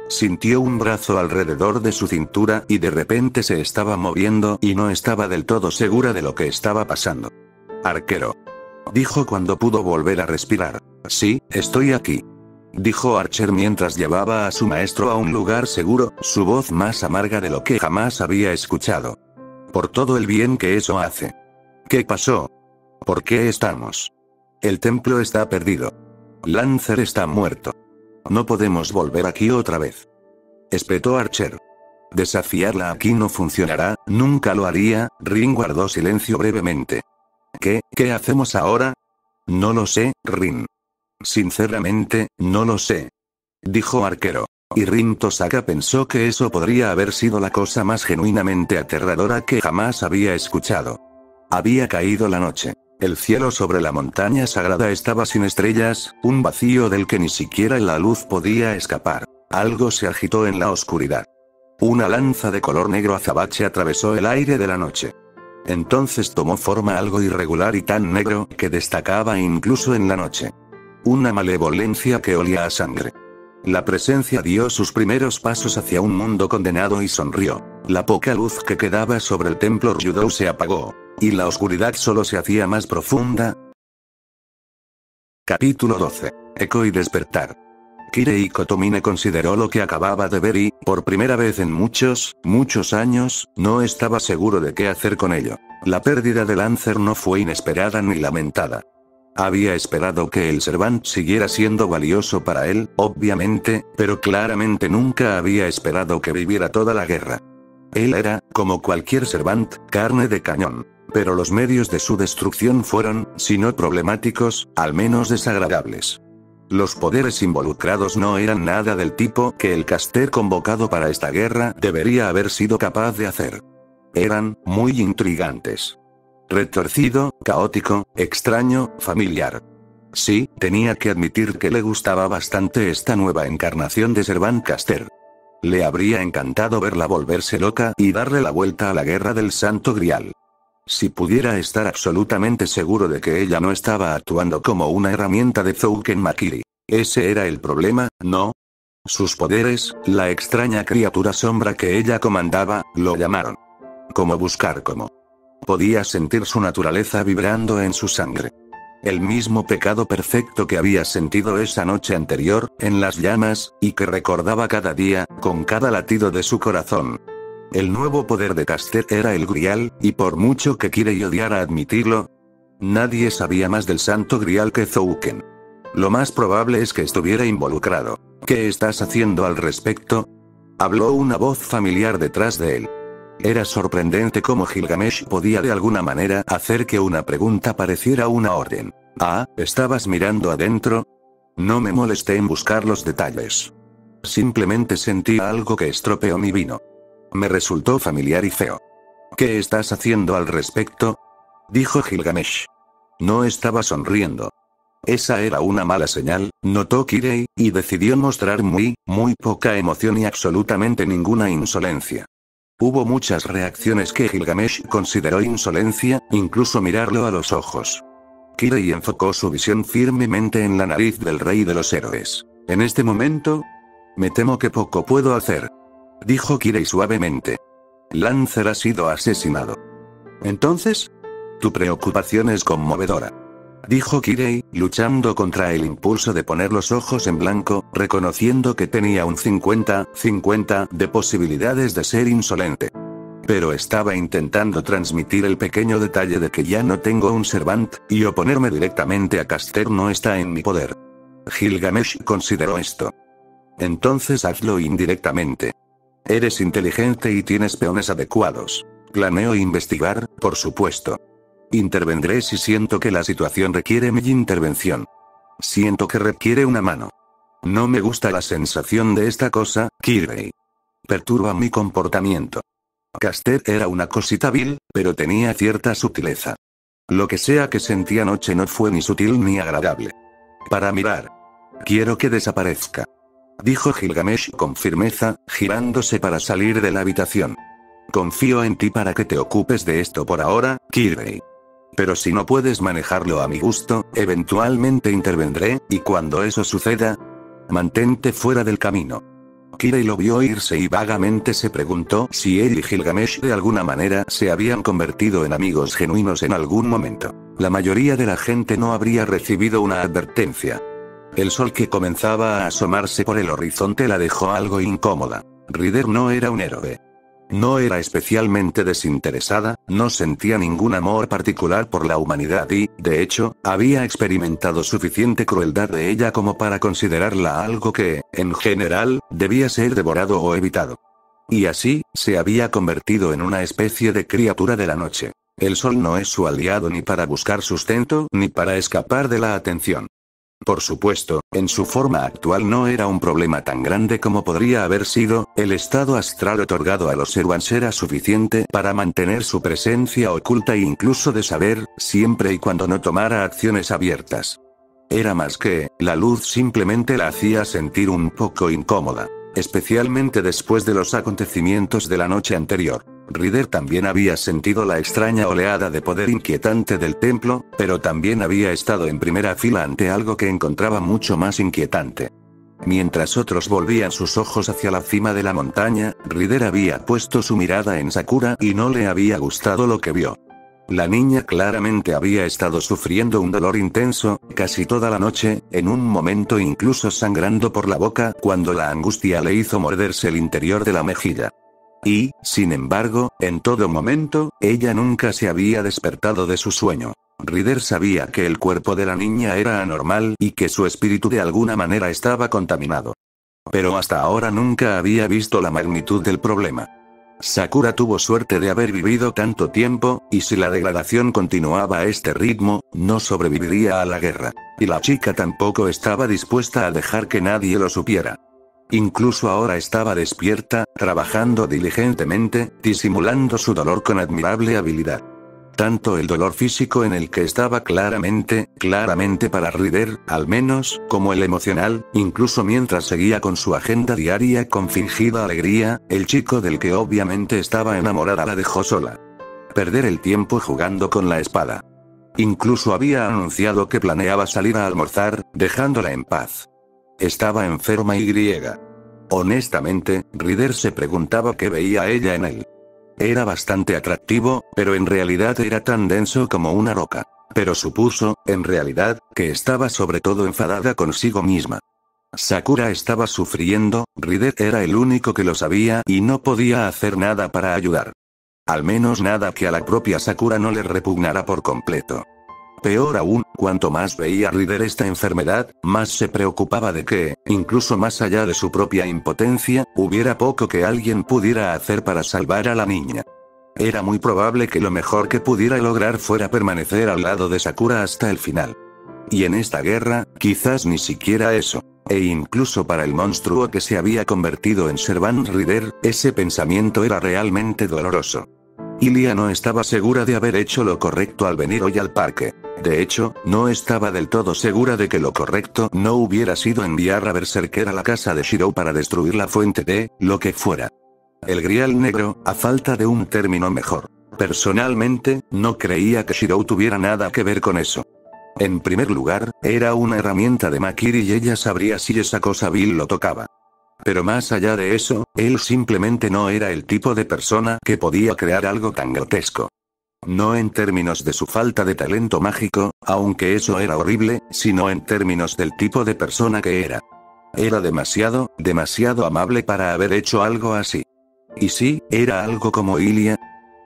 Sintió un brazo alrededor de su cintura y de repente se estaba moviendo y no estaba del todo segura de lo que estaba pasando. Arquero. Dijo cuando pudo volver a respirar. Sí, estoy aquí. Dijo Archer mientras llevaba a su maestro a un lugar seguro, su voz más amarga de lo que jamás había escuchado. Por todo el bien que eso hace. ¿Qué pasó? ¿Por qué estamos El templo está perdido. Lancer está muerto. No podemos volver aquí otra vez. Espetó Archer. Desafiarla aquí no funcionará, nunca lo haría. Rin guardó silencio brevemente. ¿Qué hacemos ahora? No lo sé, Rin. Sinceramente, no lo sé. Dijo Arquero. Y Rin Tosaka pensó que eso podría haber sido la cosa más genuinamente aterradora que jamás había escuchado. Había caído la noche. El cielo sobre la montaña sagrada estaba sin estrellas, un vacío del que ni siquiera la luz podía escapar. Algo se agitó en la oscuridad. Una lanza de color negro azabache atravesó el aire de la noche. Entonces tomó forma algo irregular y tan negro que destacaba incluso en la noche. Una malevolencia que olía a sangre. La presencia dio sus primeros pasos hacia un mundo condenado y sonrió. La poca luz que quedaba sobre el templo Ryudou se apagó. Y la oscuridad solo se hacía más profunda. Capítulo 12. Eco y despertar. Kirei Kotomine consideró lo que acababa de ver y, por primera vez en muchos años, no estaba seguro de qué hacer con ello. La pérdida de Lancer no fue inesperada ni lamentada. Había esperado que el Servant siguiera siendo valioso para él, obviamente, pero claramente nunca había esperado que viviera toda la guerra. Él era, como cualquier Servant, carne de cañón. Pero los medios de su destrucción fueron, si no problemáticos, al menos desagradables. Los poderes involucrados no eran nada del tipo que el caster convocado para esta guerra debería haber sido capaz de hacer. Eran muy intrigantes. Retorcido, caótico, extraño, familiar. Sí, tenía que admitir que le gustaba bastante esta nueva encarnación de Servant Caster. Le habría encantado verla volverse loca y darle la vuelta a la guerra del Santo Grial. Si pudiera estar absolutamente seguro de que ella no estaba actuando como una herramienta de Zouken Makiri. Ese era el problema, ¿no? Sus poderes, la extraña criatura sombra que ella comandaba, lo llamaron. Como buscar cómo. Podía sentir su naturaleza vibrando en su sangre. El mismo pecado perfecto que había sentido esa noche anterior, en las llamas, y que recordaba cada día, con cada latido de su corazón. El nuevo poder de Caster era el Grial, y por mucho que Kirei odiara admitirlo, nadie sabía más del Santo Grial que Zouken. Lo más probable es que estuviera involucrado. ¿Qué estás haciendo al respecto? Habló una voz familiar detrás de él. Era sorprendente cómo Gilgamesh podía de alguna manera hacer que una pregunta pareciera una orden. Ah, ¿estabas mirando adentro? No me molesté en buscar los detalles. Simplemente sentí algo que estropeó mi vino. Me resultó familiar y feo. ¿Qué estás haciendo al respecto? Dijo Gilgamesh. No estaba sonriendo. Esa era una mala señal, notó Kirei, y decidió mostrar muy poca emoción y absolutamente ninguna insolencia. Hubo muchas reacciones que Gilgamesh consideró insolencia, incluso mirarlo a los ojos. Kirei enfocó su visión firmemente en la nariz del rey de los héroes. En este momento, me temo que poco puedo hacer. Dijo Kirei suavemente. Lancer ha sido asesinado. ¿Entonces? Tu preocupación es conmovedora. Dijo Kirei, luchando contra el impulso de poner los ojos en blanco, reconociendo que tenía un 50-50 de posibilidades de ser insolente. Pero estaba intentando transmitir el pequeño detalle de que ya no tengo un Servant, y oponerme directamente a Caster no está en mi poder. Gilgamesh consideró esto. Entonces hazlo indirectamente. Eres inteligente y tienes peones adecuados. Planeo investigar, por supuesto. Intervendré si siento que la situación requiere mi intervención. Siento que requiere una mano. No me gusta la sensación de esta cosa, Kirei. Perturba mi comportamiento. Caster era una cosita vil, pero tenía cierta sutileza. Lo que sea que sentí anoche no fue ni sutil ni agradable. Para mirar. Quiero que desaparezca. Dijo Gilgamesh con firmeza, girándose para salir de la habitación. Confío en ti para que te ocupes de esto por ahora, Kirei. Pero si no puedes manejarlo a mi gusto, eventualmente intervendré, y cuando eso suceda, mantente fuera del camino. Kirei lo vio irse y vagamente se preguntó si él y Gilgamesh de alguna manera se habían convertido en amigos genuinos en algún momento. La mayoría de la gente no habría recibido una advertencia. El sol que comenzaba a asomarse por el horizonte la dejó algo incómoda. Ryder no era un héroe. No era especialmente desinteresada, no sentía ningún amor particular por la humanidad y, de hecho, había experimentado suficiente crueldad de ella como para considerarla algo que, en general, debía ser devorado o evitado. Y así, se había convertido en una especie de criatura de la noche. El sol no es su aliado ni para buscar sustento ni para escapar de la atención. Por supuesto, en su forma actual no era un problema tan grande como podría haber sido, el estado astral otorgado a los Servants era suficiente para mantener su presencia oculta e incluso de saber, siempre y cuando no tomara acciones abiertas. Era más que, la luz simplemente la hacía sentir un poco incómoda, especialmente después de los acontecimientos de la noche anterior. Ryder también había sentido la extraña oleada de poder inquietante del templo, pero también había estado en primera fila ante algo que encontraba mucho más inquietante. Mientras otros volvían sus ojos hacia la cima de la montaña, Ryder había puesto su mirada en Sakura y no le había gustado lo que vio. La niña claramente había estado sufriendo un dolor intenso, casi toda la noche, en un momento incluso sangrando por la boca cuando la angustia le hizo morderse el interior de la mejilla. Y, sin embargo, en todo momento, ella nunca se había despertado de su sueño. Ryder sabía que el cuerpo de la niña era anormal y que su espíritu de alguna manera estaba contaminado. Pero hasta ahora nunca había visto la magnitud del problema. Sakura tuvo suerte de haber vivido tanto tiempo, y si la degradación continuaba a este ritmo, no sobreviviría a la guerra. Y la chica tampoco estaba dispuesta a dejar que nadie lo supiera. Incluso ahora estaba despierta, trabajando diligentemente, disimulando su dolor con admirable habilidad. Tanto el dolor físico en el que estaba claramente para Ryder, al menos, como el emocional, incluso mientras seguía con su agenda diaria con fingida alegría, el chico del que obviamente estaba enamorada la dejó sola. Perder el tiempo jugando con la espada. Incluso había anunciado que planeaba salir a almorzar, dejándola en paz. Estaba enferma y griega. Honestamente, Ryder se preguntaba qué veía ella en él. Era bastante atractivo, pero en realidad era tan denso como una roca. Pero supuso, en realidad, que estaba sobre todo enfadada consigo misma. Sakura estaba sufriendo, Ryder era el único que lo sabía y no podía hacer nada para ayudar. Al menos nada que a la propia Sakura no le repugnara por completo. Peor aún, cuanto más veía Ryder esta enfermedad, más se preocupaba de que, incluso más allá de su propia impotencia, hubiera poco que alguien pudiera hacer para salvar a la niña. Era muy probable que lo mejor que pudiera lograr fuera permanecer al lado de Sakura hasta el final. Y en esta guerra, quizás ni siquiera eso. E incluso para el monstruo que se había convertido en Servant Ryder, ese pensamiento era realmente doloroso. Ilia no estaba segura de haber hecho lo correcto al venir hoy al parque. De hecho, no estaba del todo segura de que lo correcto no hubiera sido enviar a Berserker a la casa de Shirou para destruir la fuente de, lo que fuera. El grial negro, a falta de un término mejor. Personalmente, no creía que Shirou tuviera nada que ver con eso. En primer lugar, era una herramienta de Makiri y ella sabría si esa cosa vil lo tocaba. Pero más allá de eso, él simplemente no era el tipo de persona que podía crear algo tan grotesco. No en términos de su falta de talento mágico, aunque eso era horrible, sino en términos del tipo de persona que era. Era demasiado amable para haber hecho algo así. ¿Y sí, era algo como Ilia?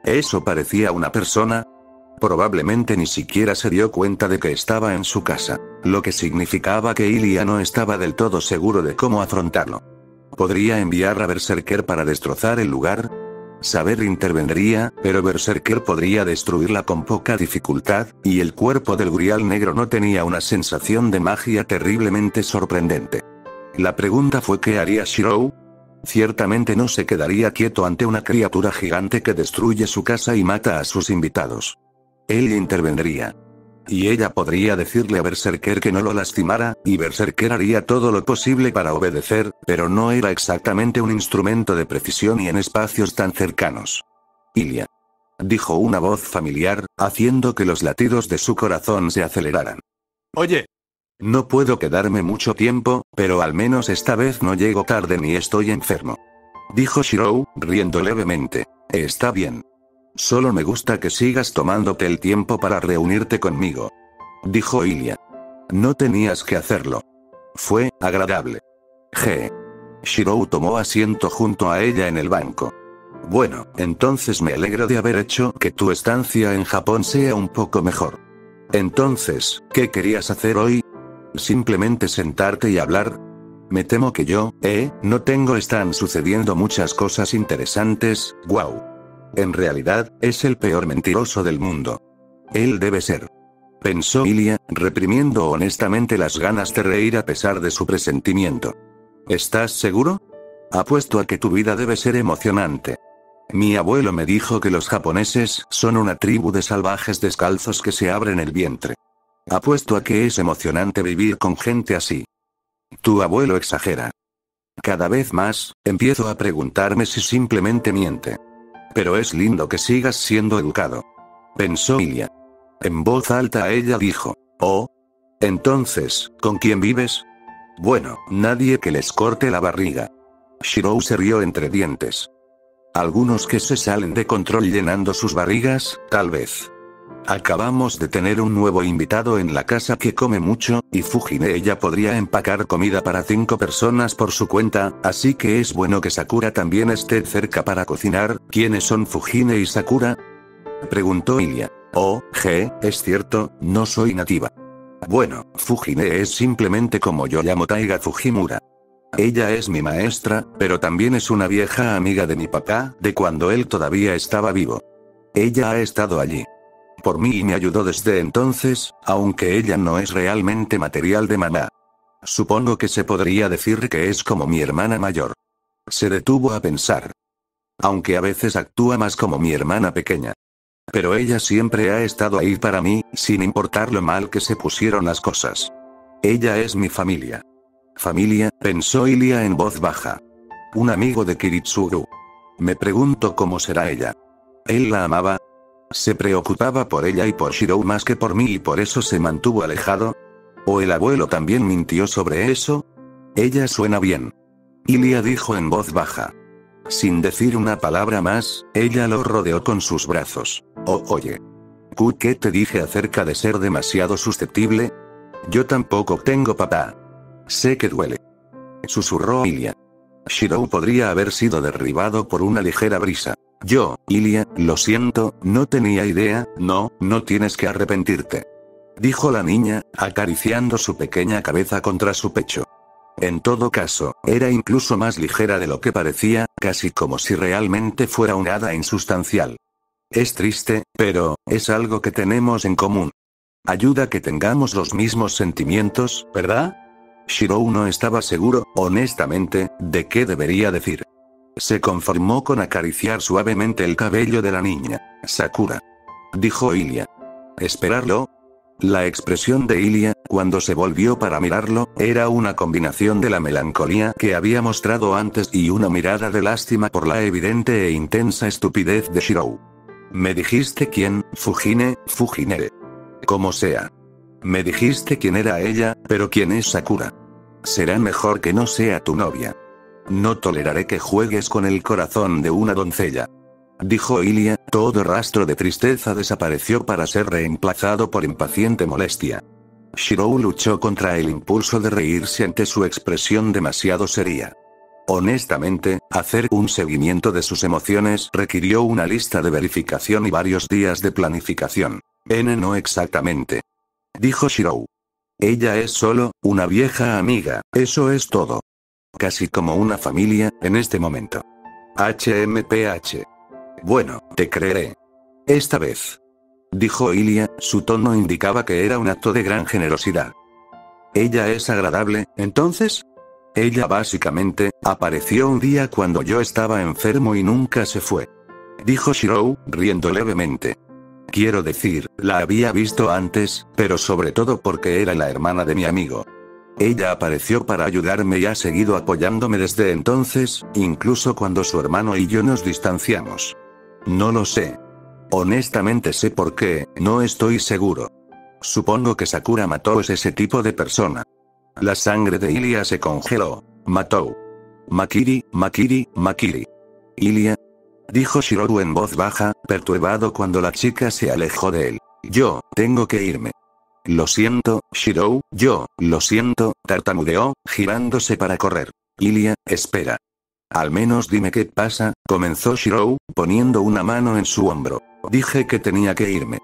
¿Eso parecía una persona? Probablemente ni siquiera se dio cuenta de que estaba en su casa, lo que significaba que Ilia no estaba del todo seguro de cómo afrontarlo. ¿Podría enviar a Berserker para destrozar el lugar? Saber intervendría, pero Berserker podría destruirla con poca dificultad, y el cuerpo del grial negro no tenía una sensación de magia terriblemente sorprendente. La pregunta fue ¿qué haría Shirou? Ciertamente no se quedaría quieto ante una criatura gigante que destruye su casa y mata a sus invitados. Él intervendría. Y ella podría decirle a Berserker que no lo lastimara, y Berserker haría todo lo posible para obedecer, pero no era exactamente un instrumento de precisión y en espacios tan cercanos. Ilia. Dijo una voz familiar, haciendo que los latidos de su corazón se aceleraran. Oye. No puedo quedarme mucho tiempo, pero al menos esta vez no llego tarde ni estoy enfermo. Dijo Shirou, riendo levemente. Está bien. Solo me gusta que sigas tomándote el tiempo para reunirte conmigo. Dijo Ilia. No tenías que hacerlo. Fue agradable. Shirou tomó asiento junto a ella en el banco. Bueno, entonces me alegro de haber hecho que tu estancia en Japón sea un poco mejor. Entonces, ¿qué querías hacer hoy? ¿Simplemente sentarte y hablar? Me temo que no tengo. Están sucediendo muchas cosas interesantes, wow. En realidad, es el peor mentiroso del mundo. Él debe ser. Pensó Ilia, reprimiendo honestamente las ganas de reír a pesar de su presentimiento. ¿Estás seguro? Apuesto a que tu vida debe ser emocionante. Mi abuelo me dijo que los japoneses son una tribu de salvajes descalzos que se abren el vientre. Apuesto a que es emocionante vivir con gente así. Tu abuelo exagera. Cada vez más, empiezo a preguntarme si simplemente miente. Pero es lindo que sigas siendo educado. Pensó Ilia. En voz alta ella dijo, oh. Entonces, ¿con quién vives? Bueno, nadie que les corte la barriga. Shirou se rió entre dientes. Algunos que se salen de control llenando sus barrigas, tal vez. Acabamos de tener un nuevo invitado en la casa que come mucho, y Fujine ella podría empacar comida para 5 personas por su cuenta, así que es bueno que Sakura también esté cerca para cocinar. ¿Quiénes son Fujine y Sakura? Preguntó Ilia. Oh, es cierto, no soy nativa. Bueno, Fujine es simplemente como yo llamo Taiga Fujimura. Ella es mi maestra, pero también es una vieja amiga de mi papá, de cuando él todavía estaba vivo. Ella ha estado allí por mí y me ayudó desde entonces, aunque ella no es realmente material de mamá. Supongo que se podría decir que es como mi hermana mayor. Se detuvo a pensar. Aunque a veces actúa más como mi hermana pequeña. Pero ella siempre ha estado ahí para mí, sin importar lo mal que se pusieron las cosas. Ella es mi familia. Familia, pensó Ilia en voz baja. Un amigo de Kiritsuru. Me pregunto cómo será ella. ¿Él la amaba? ¿Se preocupaba por ella y por Shirou más que por mí y por eso se mantuvo alejado? ¿O el abuelo también mintió sobre eso? Ella suena bien. Ilia dijo en voz baja. Sin decir una palabra más, ella lo rodeó con sus brazos. Oh, oye. ¿Qué te dije acerca de ser demasiado susceptible? Yo tampoco tengo papá. Sé que duele. Susurró Ilia. Shirou podría haber sido derribado por una ligera brisa. Ilia, lo siento, no tenía idea. No tienes que arrepentirte. Dijo la niña, acariciando su pequeña cabeza contra su pecho. En todo caso, era incluso más ligera de lo que parecía, casi como si realmente fuera una hada insustancial. Es triste, pero, es algo que tenemos en común. Ayuda que tengamos los mismos sentimientos, ¿verdad? Shirou no estaba seguro, honestamente, de qué debería decir. Se conformó con acariciar suavemente el cabello de la niña. Sakura. Dijo Ilia. ¿Esperarlo? La expresión de Ilia, cuando se volvió para mirarlo, era una combinación de la melancolía que había mostrado antes y una mirada de lástima por la evidente e intensa estupidez de Shirou. ¿Me dijiste quién, Fujine? Como sea. Me dijiste quién era ella, pero ¿quién es Sakura? Será mejor que no sea tu novia. No toleraré que juegues con el corazón de una doncella. Dijo Ilia, todo rastro de tristeza desapareció para ser reemplazado por impaciente molestia. Shirou luchó contra el impulso de reírse ante su expresión demasiado seria. Honestamente, hacer un seguimiento de sus emociones requirió una lista de verificación y varios días de planificación. No exactamente. Dijo Shirou. Ella es solo una vieja amiga, eso es todo. Casi como una familia, en este momento. HMPH. Bueno, te creeré. Esta vez. Dijo Ilia, su tono indicaba que era un acto de gran generosidad. ¿Ella es agradable, entonces? Ella básicamente, apareció un día cuando yo estaba enfermo y nunca se fue. Dijo Shirou, riendo levemente. Quiero decir, la había visto antes, pero sobre todo porque era la hermana de mi amigo. Ella apareció para ayudarme y ha seguido apoyándome desde entonces, incluso cuando su hermano y yo nos distanciamos. No lo sé. Honestamente sé por qué, no estoy seguro. Supongo que Sakura Matou es ese tipo de persona. La sangre de Ilia se congeló. Matou. Makiri. Ilia. Dijo Shirou en voz baja, perturbado cuando la chica se alejó de él. Yo, tengo que irme. Lo siento, Shirou, lo siento, tartamudeó, girándose para correr. Ilia, espera. Al menos dime qué pasa, comenzó Shirou, poniendo una mano en su hombro. Dije que tenía que irme.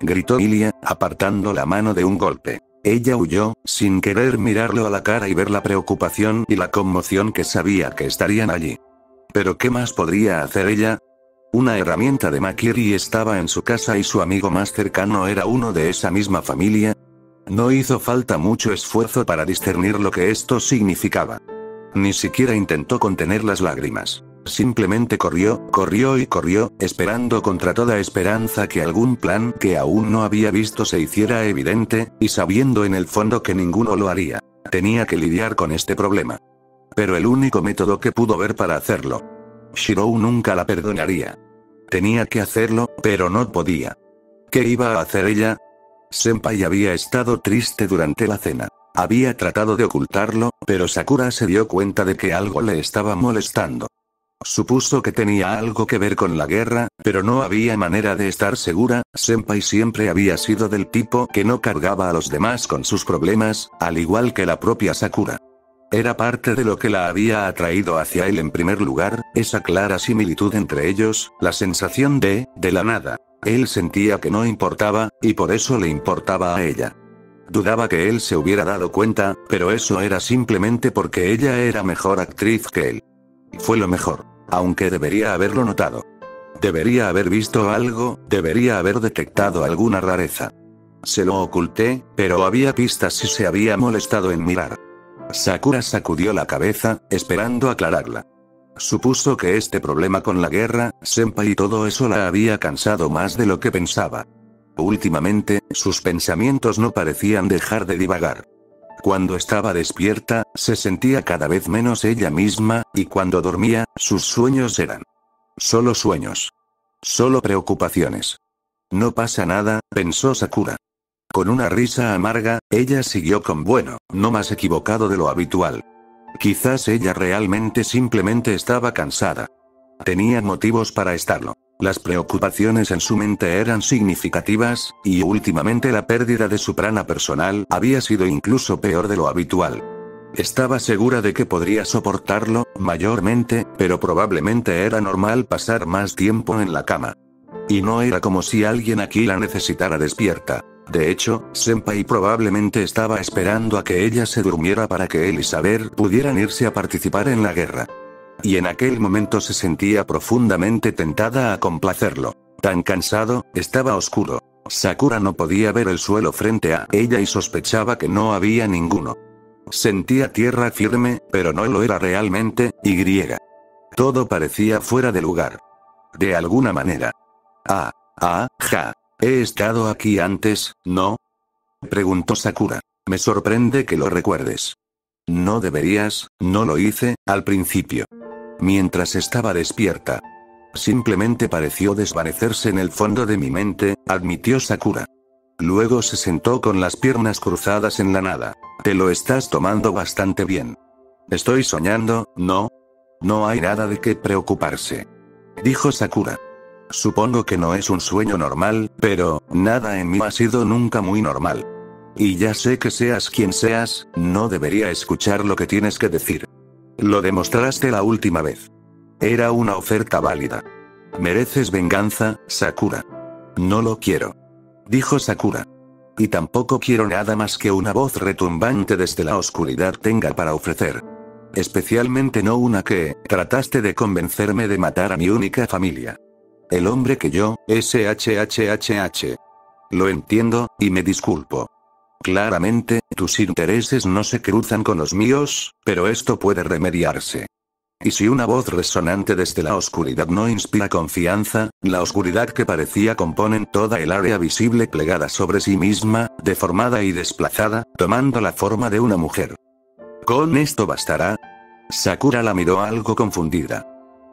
Gritó Ilia, apartando la mano de un golpe. Ella huyó, sin querer mirarlo a la cara y ver la preocupación y la conmoción que sabía que estarían allí. ¿Pero qué más podría hacer ella? Una herramienta de Makiri estaba en su casa y su amigo más cercano era uno de esa misma familia. No hizo falta mucho esfuerzo para discernir lo que esto significaba. Ni siquiera intentó contener las lágrimas. Simplemente corrió, corrió y corrió, esperando contra toda esperanza que algún plan que aún no había visto se hiciera evidente, y sabiendo en el fondo que ninguno lo haría. Tenía que lidiar con este problema. Pero el único método que pudo ver para hacerlo. Shirou nunca la perdonaría. Tenía que hacerlo, pero no podía. ¿Qué iba a hacer ella? Senpai había estado triste durante la cena. Había tratado de ocultarlo, pero Sakura se dio cuenta de que algo le estaba molestando. Supuso que tenía algo que ver con la guerra, pero no había manera de estar segura. Senpai siempre había sido del tipo que no cargaba a los demás con sus problemas, al igual que la propia Sakura. Era parte de lo que la había atraído hacia él en primer lugar, esa clara similitud entre ellos, la sensación de la nada. Él sentía que no importaba, y por eso le importaba a ella. Dudaba que él se hubiera dado cuenta, pero eso era simplemente porque ella era mejor actriz que él. Fue lo mejor, aunque debería haberlo notado. Debería haber visto algo, debería haber detectado alguna rareza. Se lo oculté, pero había pistas si se había molestado en mirar. Sakura sacudió la cabeza, esperando aclararla. Supuso que este problema con la guerra, Senpai y todo eso la había cansado más de lo que pensaba. Últimamente, sus pensamientos no parecían dejar de divagar. Cuando estaba despierta, se sentía cada vez menos ella misma, y cuando dormía, sus sueños eran solo sueños. Solo preocupaciones. No pasa nada, pensó Sakura. Con una risa amarga, ella siguió con bueno, no más equivocado de lo habitual. Quizás ella realmente simplemente estaba cansada. Tenía motivos para estarlo. Las preocupaciones en su mente eran significativas, y últimamente la pérdida de su prana personal había sido incluso peor de lo habitual. Estaba segura de que podría soportarlo, mayormente, pero probablemente era normal pasar más tiempo en la cama. Y no era como si alguien aquí la necesitara despierta. De hecho, Senpai probablemente estaba esperando a que ella se durmiera para que él y Saber pudieran irse a participar en la guerra. Y en aquel momento se sentía profundamente tentada a complacerlo. Tan cansado, estaba oscuro. Sakura no podía ver el suelo frente a ella y sospechaba que no había ninguno. Sentía tierra firme, pero no lo era realmente, y griega. Todo parecía fuera de lugar. De alguna manera. Ja. ¿He estado aquí antes, no? Preguntó Sakura. Me sorprende que lo recuerdes. No deberías, no lo hice, al principio. Mientras estaba despierta. Simplemente pareció desvanecerse en el fondo de mi mente, admitió Sakura. Luego se sentó con las piernas cruzadas en la nada. Te lo estás tomando bastante bien. Estoy soñando, ¿no? No hay nada de qué preocuparse. Dijo Sakura. Supongo que no es un sueño normal, pero nada en mí ha sido nunca muy normal. Y ya sé que seas quien seas, no debería escuchar lo que tienes que decir. Lo demostraste la última vez. Era una oferta válida. Mereces venganza, Sakura. No lo quiero. Dijo Sakura. Y tampoco quiero nada más que una voz retumbante desde la oscuridad tenga para ofrecer. Especialmente no una que, trataste de convencerme de matar a mi única familia. El hombre que yo, SHHHH. Lo entiendo, y me disculpo. Claramente, tus intereses no se cruzan con los míos, pero esto puede remediarse. Y si una voz resonante desde la oscuridad no inspira confianza, la oscuridad que parecía componer toda el área visible plegada sobre sí misma, deformada y desplazada, tomando la forma de una mujer. ¿Con esto bastará? Sakura la miró algo confundida.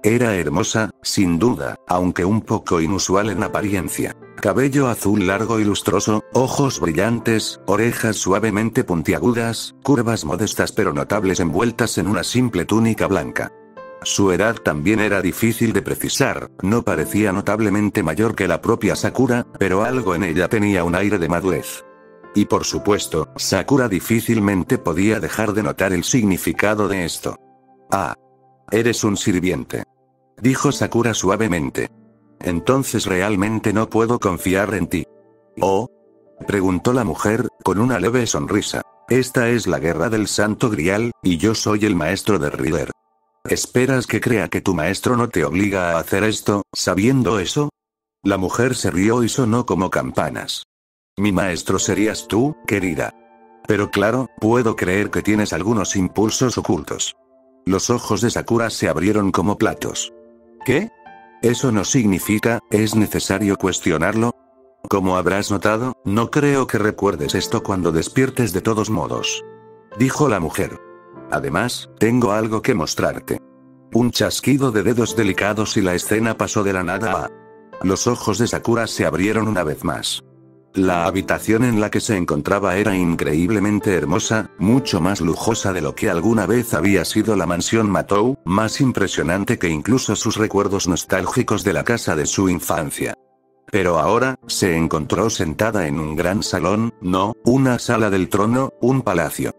Era hermosa, sin duda, aunque un poco inusual en apariencia. Cabello azul largo y lustroso, ojos brillantes, orejas suavemente puntiagudas, curvas modestas pero notables envueltas en una simple túnica blanca. Su edad también era difícil de precisar, no parecía notablemente mayor que la propia Sakura, pero algo en ella tenía un aire de madurez. Y por supuesto, Sakura difícilmente podía dejar de notar el significado de esto. Eres un sirviente. Dijo Sakura suavemente. Entonces realmente no puedo confiar en ti. ¿Oh? Preguntó la mujer, con una leve sonrisa. Esta es la guerra del Santo Grial, y yo soy el maestro de Rider. ¿Esperas que crea que tu maestro no te obliga a hacer esto, sabiendo eso? La mujer se rió y sonó como campanas. Mi maestro serías tú, querida. Pero claro, puedo creer que tienes algunos impulsos ocultos. Los ojos de Sakura se abrieron como platos. ¿Qué? Eso no significa, ¿es necesario cuestionarlo? Como habrás notado, no creo que recuerdes esto cuando despiertes de todos modos. Dijo la mujer. Además, tengo algo que mostrarte. Un chasquido de dedos delicados y la escena pasó de la nada a... Los ojos de Sakura se abrieron una vez más. La habitación en la que se encontraba era increíblemente hermosa, mucho más lujosa de lo que alguna vez había sido la mansión Matou, más impresionante que incluso sus recuerdos nostálgicos de la casa de su infancia. Pero ahora, se encontró sentada en un gran salón, no, una sala del trono, un palacio.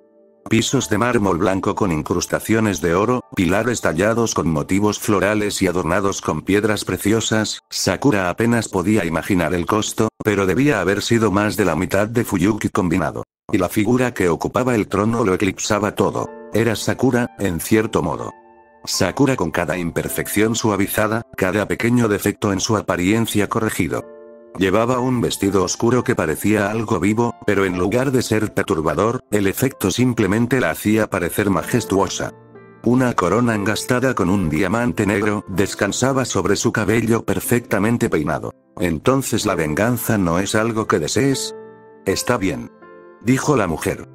Pisos de mármol blanco con incrustaciones de oro, pilares tallados con motivos florales y adornados con piedras preciosas. Sakura apenas podía imaginar el costo, pero debía haber sido más de la mitad de Fuyuki combinado. Y la figura que ocupaba el trono lo eclipsaba todo. Era Sakura, en cierto modo. Sakura con cada imperfección suavizada, cada pequeño defecto en su apariencia corregido. Llevaba un vestido oscuro que parecía algo vivo, pero en lugar de ser perturbador, el efecto simplemente la hacía parecer majestuosa. Una corona engastada con un diamante negro descansaba sobre su cabello perfectamente peinado. ¿Entonces la venganza no es algo que desees? Está bien. Dijo la mujer.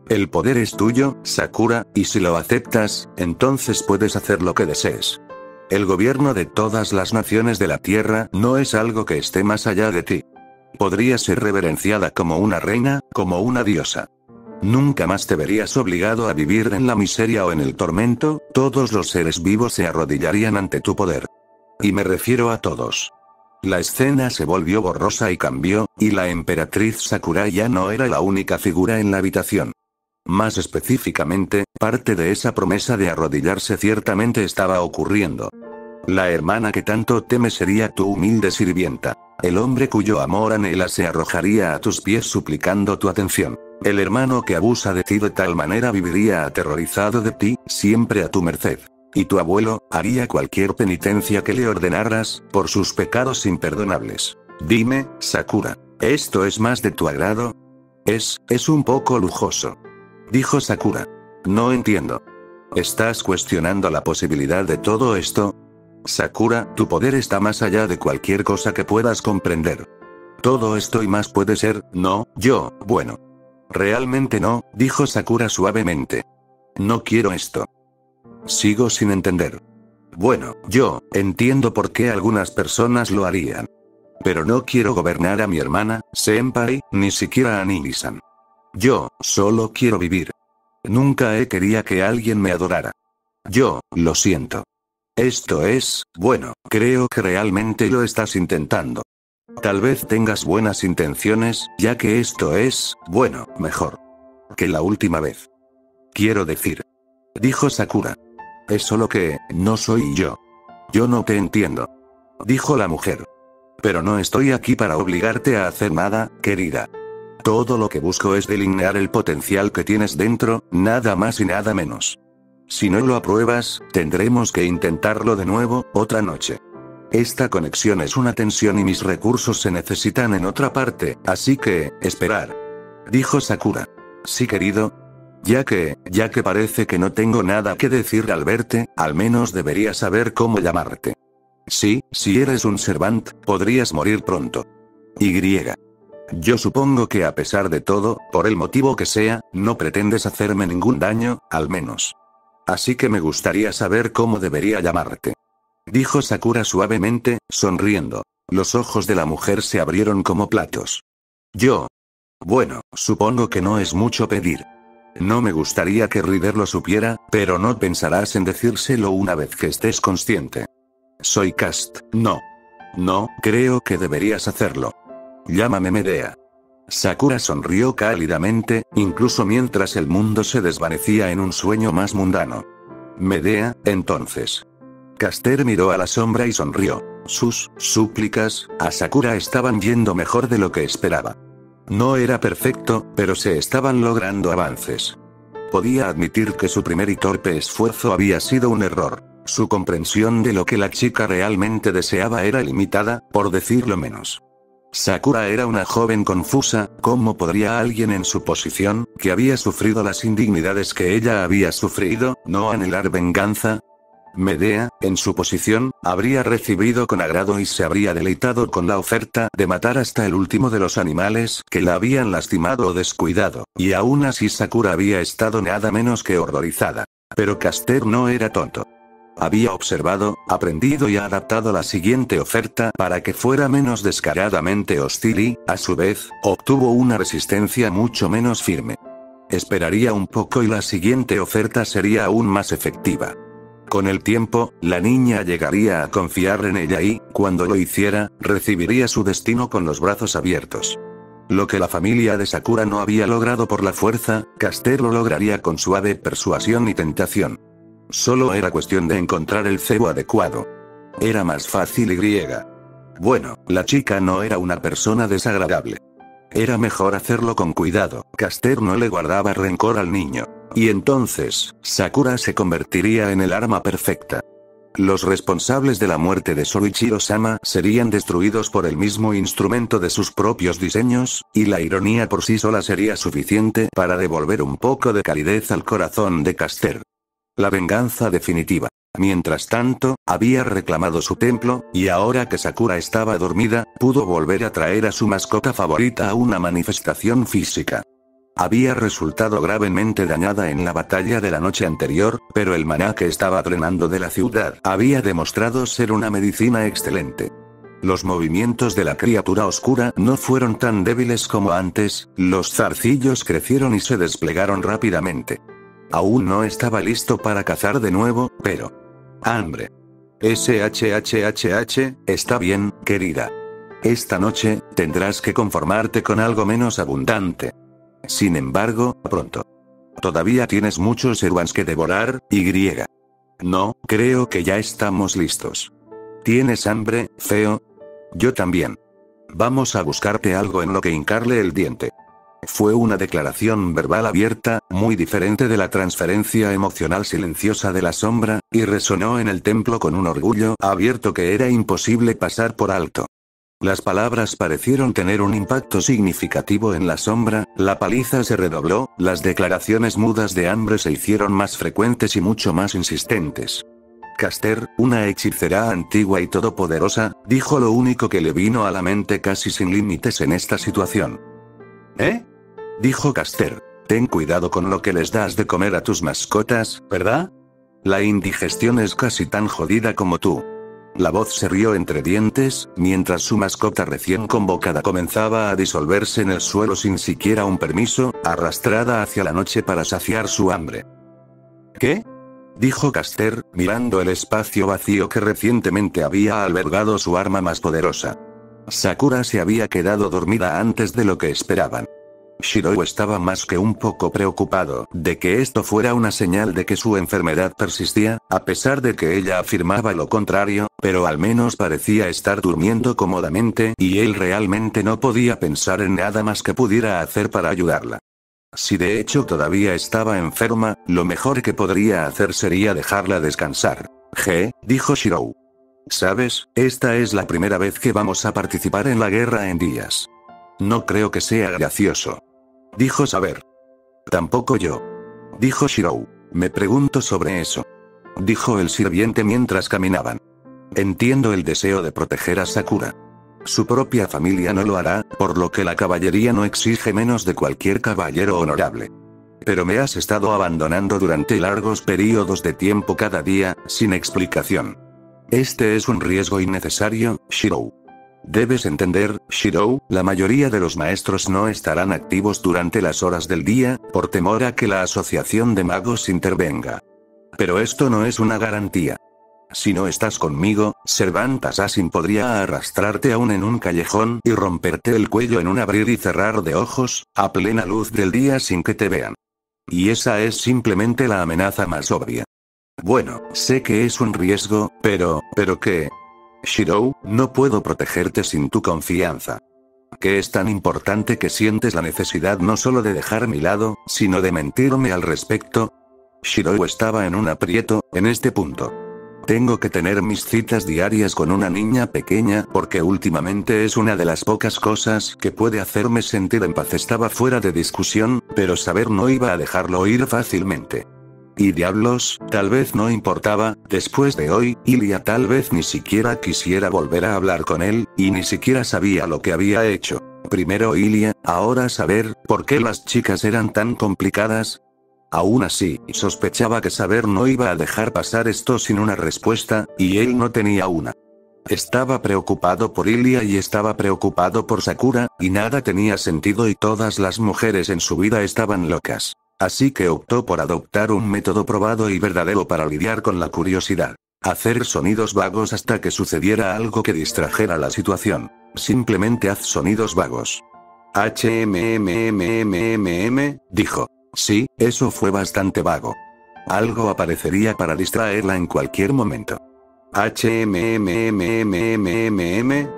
El poder es tuyo, Sakura, y si lo aceptas, entonces puedes hacer lo que desees. El gobierno de todas las naciones de la Tierra no es algo que esté más allá de ti. Podrías ser reverenciada como una reina, como una diosa. Nunca más te verías obligado a vivir en la miseria o en el tormento, todos los seres vivos se arrodillarían ante tu poder. Y me refiero a todos. La escena se volvió borrosa y cambió, y la emperatriz Sakura ya no era la única figura en la habitación. Más específicamente, parte de esa promesa de arrodillarse ciertamente estaba ocurriendo. La hermana que tanto temes sería tu humilde sirvienta. El hombre cuyo amor anhela se arrojaría a tus pies suplicando tu atención. El hermano que abusa de ti de tal manera viviría aterrorizado de ti, siempre a tu merced. Y tu abuelo, haría cualquier penitencia que le ordenaras, por sus pecados imperdonables. Dime, Sakura, ¿esto es más de tu agrado? Es un poco lujoso. Dijo Sakura. No entiendo. ¿Estás cuestionando la posibilidad de todo esto? Sakura, tu poder está más allá de cualquier cosa que puedas comprender. Todo esto y más puede ser, no, bueno. Realmente no, dijo Sakura suavemente. No quiero esto. Sigo sin entender. Bueno, yo entiendo por qué algunas personas lo harían. Pero no quiero gobernar a mi hermana, Senpai, ni siquiera a Nini-san. Yo, solo quiero vivir. Nunca he querido que alguien me adorara. Yo, lo siento. Esto es, bueno, creo que realmente lo estás intentando. Tal vez tengas buenas intenciones, ya que esto es, bueno, mejor que la última vez. Quiero decir. Dijo Sakura. Es solo que, no soy yo. Yo no te entiendo. Dijo la mujer. Pero no estoy aquí para obligarte a hacer nada, querida. Todo lo que busco es delinear el potencial que tienes dentro, nada más y nada menos. Si no lo apruebas, tendremos que intentarlo de nuevo, otra noche. Esta conexión es una tensión y mis recursos se necesitan en otra parte, así que, esperar. Dijo Sakura. Sí, querido. Ya que parece que no tengo nada que decir al verte, al menos deberías saber cómo llamarte. Sí, si eres un servant, podrías morir pronto. Y. Yo supongo que a pesar de todo, por el motivo que sea, no pretendes hacerme ningún daño, al menos. Así que me gustaría saber cómo debería llamarte. Dijo Sakura suavemente, sonriendo. Los ojos de la mujer se abrieron como platos. Yo. Bueno, supongo que no es mucho pedir. No me gustaría que Rider lo supiera, pero no pensarás en decírselo una vez que estés consciente. Soy Cast, no. No, creo que deberías hacerlo. Llámame Medea. Sakura sonrió cálidamente, incluso mientras el mundo se desvanecía en un sueño más mundano. Medea, entonces. Caster miró a la sombra y sonrió. Sus súplicas a Sakura estaban yendo mejor de lo que esperaba. No era perfecto, pero se estaban logrando avances. Podía admitir que su primer y torpe esfuerzo había sido un error. Su comprensión de lo que la chica realmente deseaba era limitada, por decirlo menos. Sakura era una joven confusa. ¿Cómo podría alguien en su posición, que había sufrido las indignidades que ella había sufrido, no anhelar venganza? Medea, en su posición, habría recibido con agrado y se habría deleitado con la oferta de matar hasta el último de los animales que la habían lastimado o descuidado, y aún así Sakura había estado nada menos que horrorizada. Pero Caster no era tonto. Había observado, aprendido y adaptado la siguiente oferta para que fuera menos descaradamente hostil y, a su vez, obtuvo una resistencia mucho menos firme. Esperaría un poco y la siguiente oferta sería aún más efectiva. Con el tiempo, la niña llegaría a confiar en ella y, cuando lo hiciera, recibiría su destino con los brazos abiertos. Lo que la familia de Sakura no había logrado por la fuerza, Caster lo lograría con suave persuasión y tentación. Solo era cuestión de encontrar el cebo adecuado. Era más fácil y bueno, la chica no era una persona desagradable. Era mejor hacerlo con cuidado. Caster no le guardaba rencor al niño. Y entonces, Sakura se convertiría en el arma perfecta. Los responsables de la muerte de Soichiro-sama serían destruidos por el mismo instrumento de sus propios diseños, y la ironía por sí sola sería suficiente para devolver un poco de calidez al corazón de Caster. La venganza definitiva. Mientras tanto, había reclamado su templo, y ahora que Sakura estaba dormida, pudo volver a traer a su mascota favorita a una manifestación física. Había resultado gravemente dañada en la batalla de la noche anterior, pero el maná que estaba drenando de la ciudad había demostrado ser una medicina excelente. Los movimientos de la criatura oscura no fueron tan débiles como antes, los zarcillos crecieron y se desplegaron rápidamente. Aún no estaba listo para cazar de nuevo, pero... hambre. Está bien, querida. Esta noche, tendrás que conformarte con algo menos abundante. Sin embargo, pronto. Todavía tienes muchos seruans que devorar, y. No, creo que ya estamos listos. ¿Tienes hambre, feo? Yo también. Vamos a buscarte algo en lo que hincarle el diente. Fue una declaración verbal abierta, muy diferente de la transferencia emocional silenciosa de la sombra, y resonó en el templo con un orgullo abierto que era imposible pasar por alto. Las palabras parecieron tener un impacto significativo en la sombra, la paliza se redobló, las declaraciones mudas de hambre se hicieron más frecuentes y mucho más insistentes. Caster, una hechicera antigua y todopoderosa, dijo lo único que le vino a la mente casi sin límites en esta situación. ¿Eh? Dijo Caster. Ten cuidado con lo que les das de comer a tus mascotas, ¿verdad? La indigestión es casi tan jodida como tú. La voz se rió entre dientes, mientras su mascota recién convocada comenzaba a disolverse en el suelo sin siquiera un permiso, arrastrada hacia la noche para saciar su hambre. ¿Qué? Dijo Caster, mirando el espacio vacío que recientemente había albergado su arma más poderosa. Sakura se había quedado dormida antes de lo que esperaban. Shirou estaba más que un poco preocupado de que esto fuera una señal de que su enfermedad persistía, a pesar de que ella afirmaba lo contrario, pero al menos parecía estar durmiendo cómodamente y él realmente no podía pensar en nada más que pudiera hacer para ayudarla. Si de hecho todavía estaba enferma, lo mejor que podría hacer sería dejarla descansar. Dijo Shirou. ¿Sabes? Esta es la primera vez que vamos a participar en la guerra en días. No creo que sea gracioso. Dijo Saber. Tampoco yo. Dijo Shirou. Me pregunto sobre eso. Dijo el sirviente mientras caminaban. Entiendo el deseo de proteger a Sakura. Su propia familia no lo hará, por lo que la caballería no exige menos de cualquier caballero honorable. Pero me has estado abandonando durante largos periodos de tiempo cada día, sin explicación. Este es un riesgo innecesario, Shirou. Debes entender, Shirou, la mayoría de los maestros no estarán activos durante las horas del día, por temor a que la asociación de magos intervenga. Pero esto no es una garantía. Si no estás conmigo, Servant Assassin podría arrastrarte aún en un callejón y romperte el cuello en un abrir y cerrar de ojos, a plena luz del día sin que te vean. Y esa es simplemente la amenaza más obvia. Bueno, sé que es un riesgo, pero ¿qué? Shirou, no puedo protegerte sin tu confianza. ¿Qué es tan importante que sientes la necesidad no solo de dejar mi lado, sino de mentirme al respecto? Shirou estaba en un aprieto, en este punto. Tengo que tener mis citas diarias con una niña pequeña porque últimamente es una de las pocas cosas que puede hacerme sentir en paz. Estaba fuera de discusión, pero saber no iba a dejarlo ir fácilmente. Y diablos, tal vez no importaba, después de hoy, Ilia tal vez ni siquiera quisiera volver a hablar con él, y ni siquiera sabía lo que había hecho. Primero Ilia, ahora saber, ¿por qué las chicas eran tan complicadas? Aún así, sospechaba que Saber no iba a dejar pasar esto sin una respuesta, y él no tenía una. Estaba preocupado por Ilia y estaba preocupado por Sakura, y nada tenía sentido y todas las mujeres en su vida estaban locas. Así que optó por adoptar un método probado y verdadero para lidiar con la curiosidad. Hacer sonidos vagos hasta que sucediera algo que distrajera la situación. Simplemente haz sonidos vagos. Dijo. Sí, eso fue bastante vago. Algo aparecería para distraerla en cualquier momento.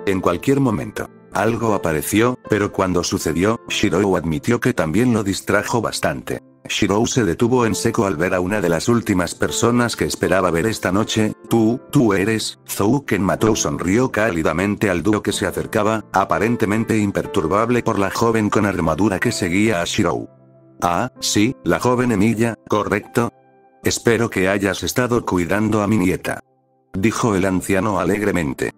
En cualquier momento. Algo apareció, pero cuando sucedió, Shirou admitió que también lo distrajo bastante. Shirou se detuvo en seco al ver a una de las últimas personas que esperaba ver esta noche. Tú eres, Zouken Matou sonrió cálidamente al dúo que se acercaba, aparentemente imperturbable por la joven con armadura que seguía a Shirou. Ah, sí, la joven Emilia, correcto. Espero que hayas estado cuidando a mi nieta. Dijo el anciano alegremente.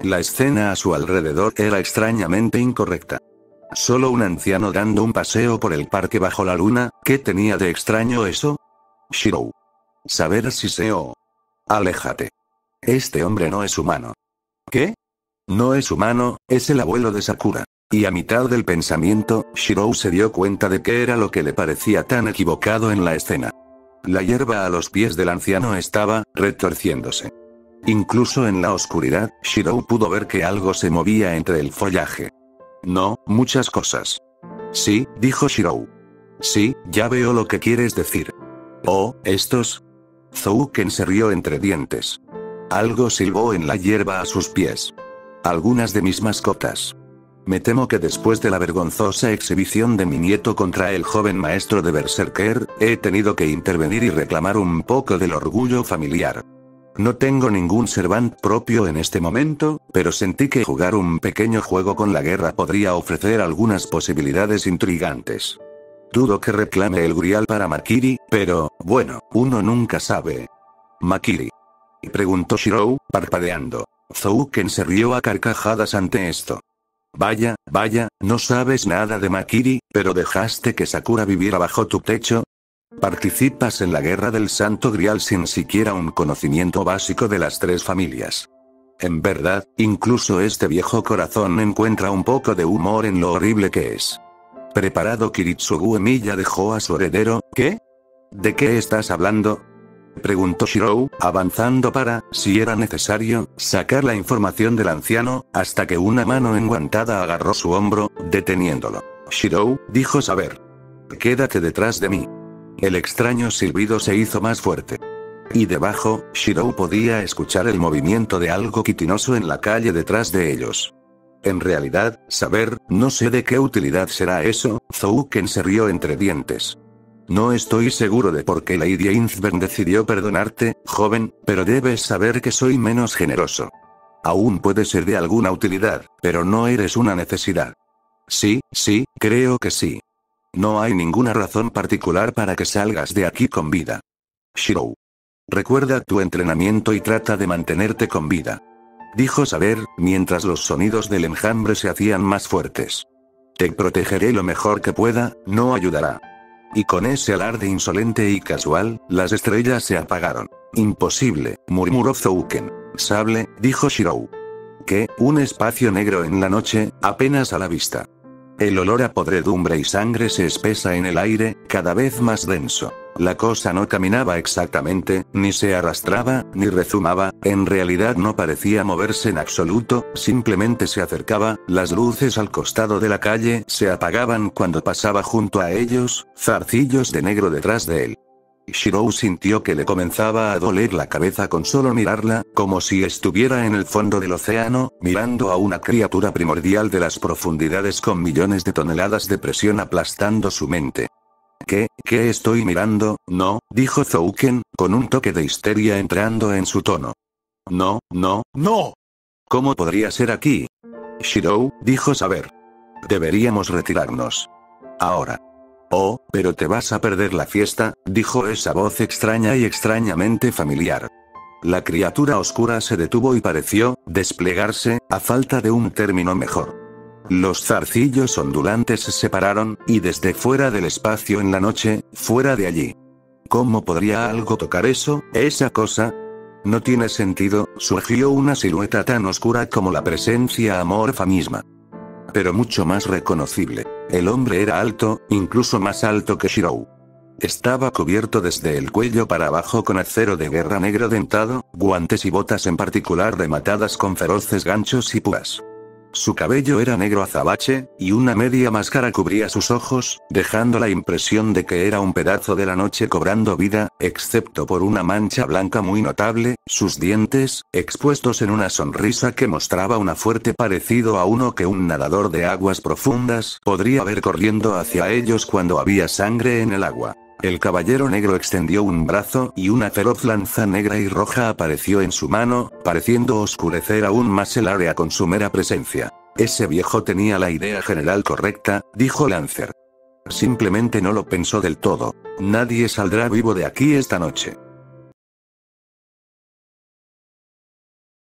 La escena a su alrededor era extrañamente incorrecta. Solo un anciano dando un paseo por el parque bajo la luna, ¿qué tenía de extraño eso? Shirou. Saber si Seo. Aléjate. Este hombre no es humano. ¿Qué? No es humano, es el abuelo de Sakura. Y a mitad del pensamiento, Shirou se dio cuenta de qué era lo que le parecía tan equivocado en la escena. La hierba a los pies del anciano estaba retorciéndose. Incluso en la oscuridad, Shirou pudo ver que algo se movía entre el follaje. No, muchas cosas. Sí, dijo Shirou. Sí, ya veo lo que quieres decir. Oh, estos. Zouken se rió entre dientes. Algo silbó en la hierba a sus pies. Algunas de mis mascotas. Me temo que después de la vergonzosa exhibición de mi nieto contra el joven maestro de Berserker, he tenido que intervenir y reclamar un poco del orgullo familiar. No tengo ningún Servant propio en este momento, pero sentí que jugar un pequeño juego con la guerra podría ofrecer algunas posibilidades intrigantes. Dudo que reclame el Grial para Makiri, pero, bueno, uno nunca sabe. ¿Makiri?, preguntó Shirou, parpadeando. Zouken se rió a carcajadas ante esto. Vaya, no sabes nada de Makiri, pero dejaste que Sakura viviera bajo tu techo. Participas en la guerra del Santo Grial sin siquiera un conocimiento básico de las tres familias. En verdad, incluso este viejo corazón encuentra un poco de humor en lo horrible que es. Preparado, Kiritsugu Emiya dejó a su heredero. ¿Qué? ¿De qué estás hablando?, preguntó Shirou, avanzando para, si era necesario, sacar la información del anciano, hasta que una mano enguantada agarró su hombro, deteniéndolo. Shirou, dijo Saber. Quédate detrás de mí. El extraño silbido se hizo más fuerte. Y debajo, Shirou podía escuchar el movimiento de algo quitinoso en la calle detrás de ellos. En realidad, Saber, no sé de qué utilidad será eso. Zouken se rió entre dientes. No estoy seguro de por qué Lady Inzbern decidió perdonarte, joven, pero debes saber que soy menos generoso. Aún puede ser de alguna utilidad, pero no eres una necesidad. Sí, creo que sí. No hay ninguna razón particular para que salgas de aquí con vida. Shirou. Recuerda tu entrenamiento y trata de mantenerte con vida. Dijo Saber, mientras los sonidos del enjambre se hacían más fuertes. Te protegeré lo mejor que pueda, no ayudará. Y con ese alarde insolente y casual, las estrellas se apagaron. Imposible, murmuró Zouken. Sable, dijo Shirou. ¿Qué? Un espacio negro en la noche, apenas a la vista. El olor a podredumbre y sangre se espesa en el aire, cada vez más denso. La cosa no caminaba exactamente, ni se arrastraba, ni rezumaba, en realidad no parecía moverse en absoluto, simplemente se acercaba, las luces al costado de la calle se apagaban cuando pasaba junto a ellos, zarcillos de negro detrás de él. Shirou sintió que le comenzaba a doler la cabeza con solo mirarla, como si estuviera en el fondo del océano, mirando a una criatura primordial de las profundidades con millones de toneladas de presión aplastando su mente. ¿Qué estoy mirando? No, dijo Zouken, con un toque de histeria entrando en su tono. No, no, no. ¿Cómo podría ser aquí? Shirou, dijo saber. Deberíamos retirarnos. Ahora. Oh, pero te vas a perder la fiesta, dijo esa voz extraña y extrañamente familiar. La criatura oscura se detuvo y pareció desplegarse, a falta de un término mejor. Los zarcillos ondulantes se separaron, y desde fuera del espacio en la noche, fuera de allí. ¿Cómo podría algo tocar eso, esa cosa? No tiene sentido, surgió una silueta tan oscura como la presencia amorfa misma. Pero mucho más reconocible. El hombre era alto, incluso más alto que Shirou. Estaba cubierto desde el cuello para abajo con acero de guerra negro dentado, guantes y botas en particular rematadas con feroces ganchos y púas. Su cabello era negro azabache, y una media máscara cubría sus ojos, dejando la impresión de que era un pedazo de la noche cobrando vida, excepto por una mancha blanca muy notable, sus dientes, expuestos en una sonrisa que mostraba un fuerte parecido a uno que un nadador de aguas profundas podría ver corriendo hacia ellos cuando había sangre en el agua. El caballero negro extendió un brazo y una feroz lanza negra y roja apareció en su mano, pareciendo oscurecer aún más el área con su mera presencia. Ese viejo tenía la idea general correcta, dijo Lancer. Simplemente no lo pensó del todo. Nadie saldrá vivo de aquí esta noche.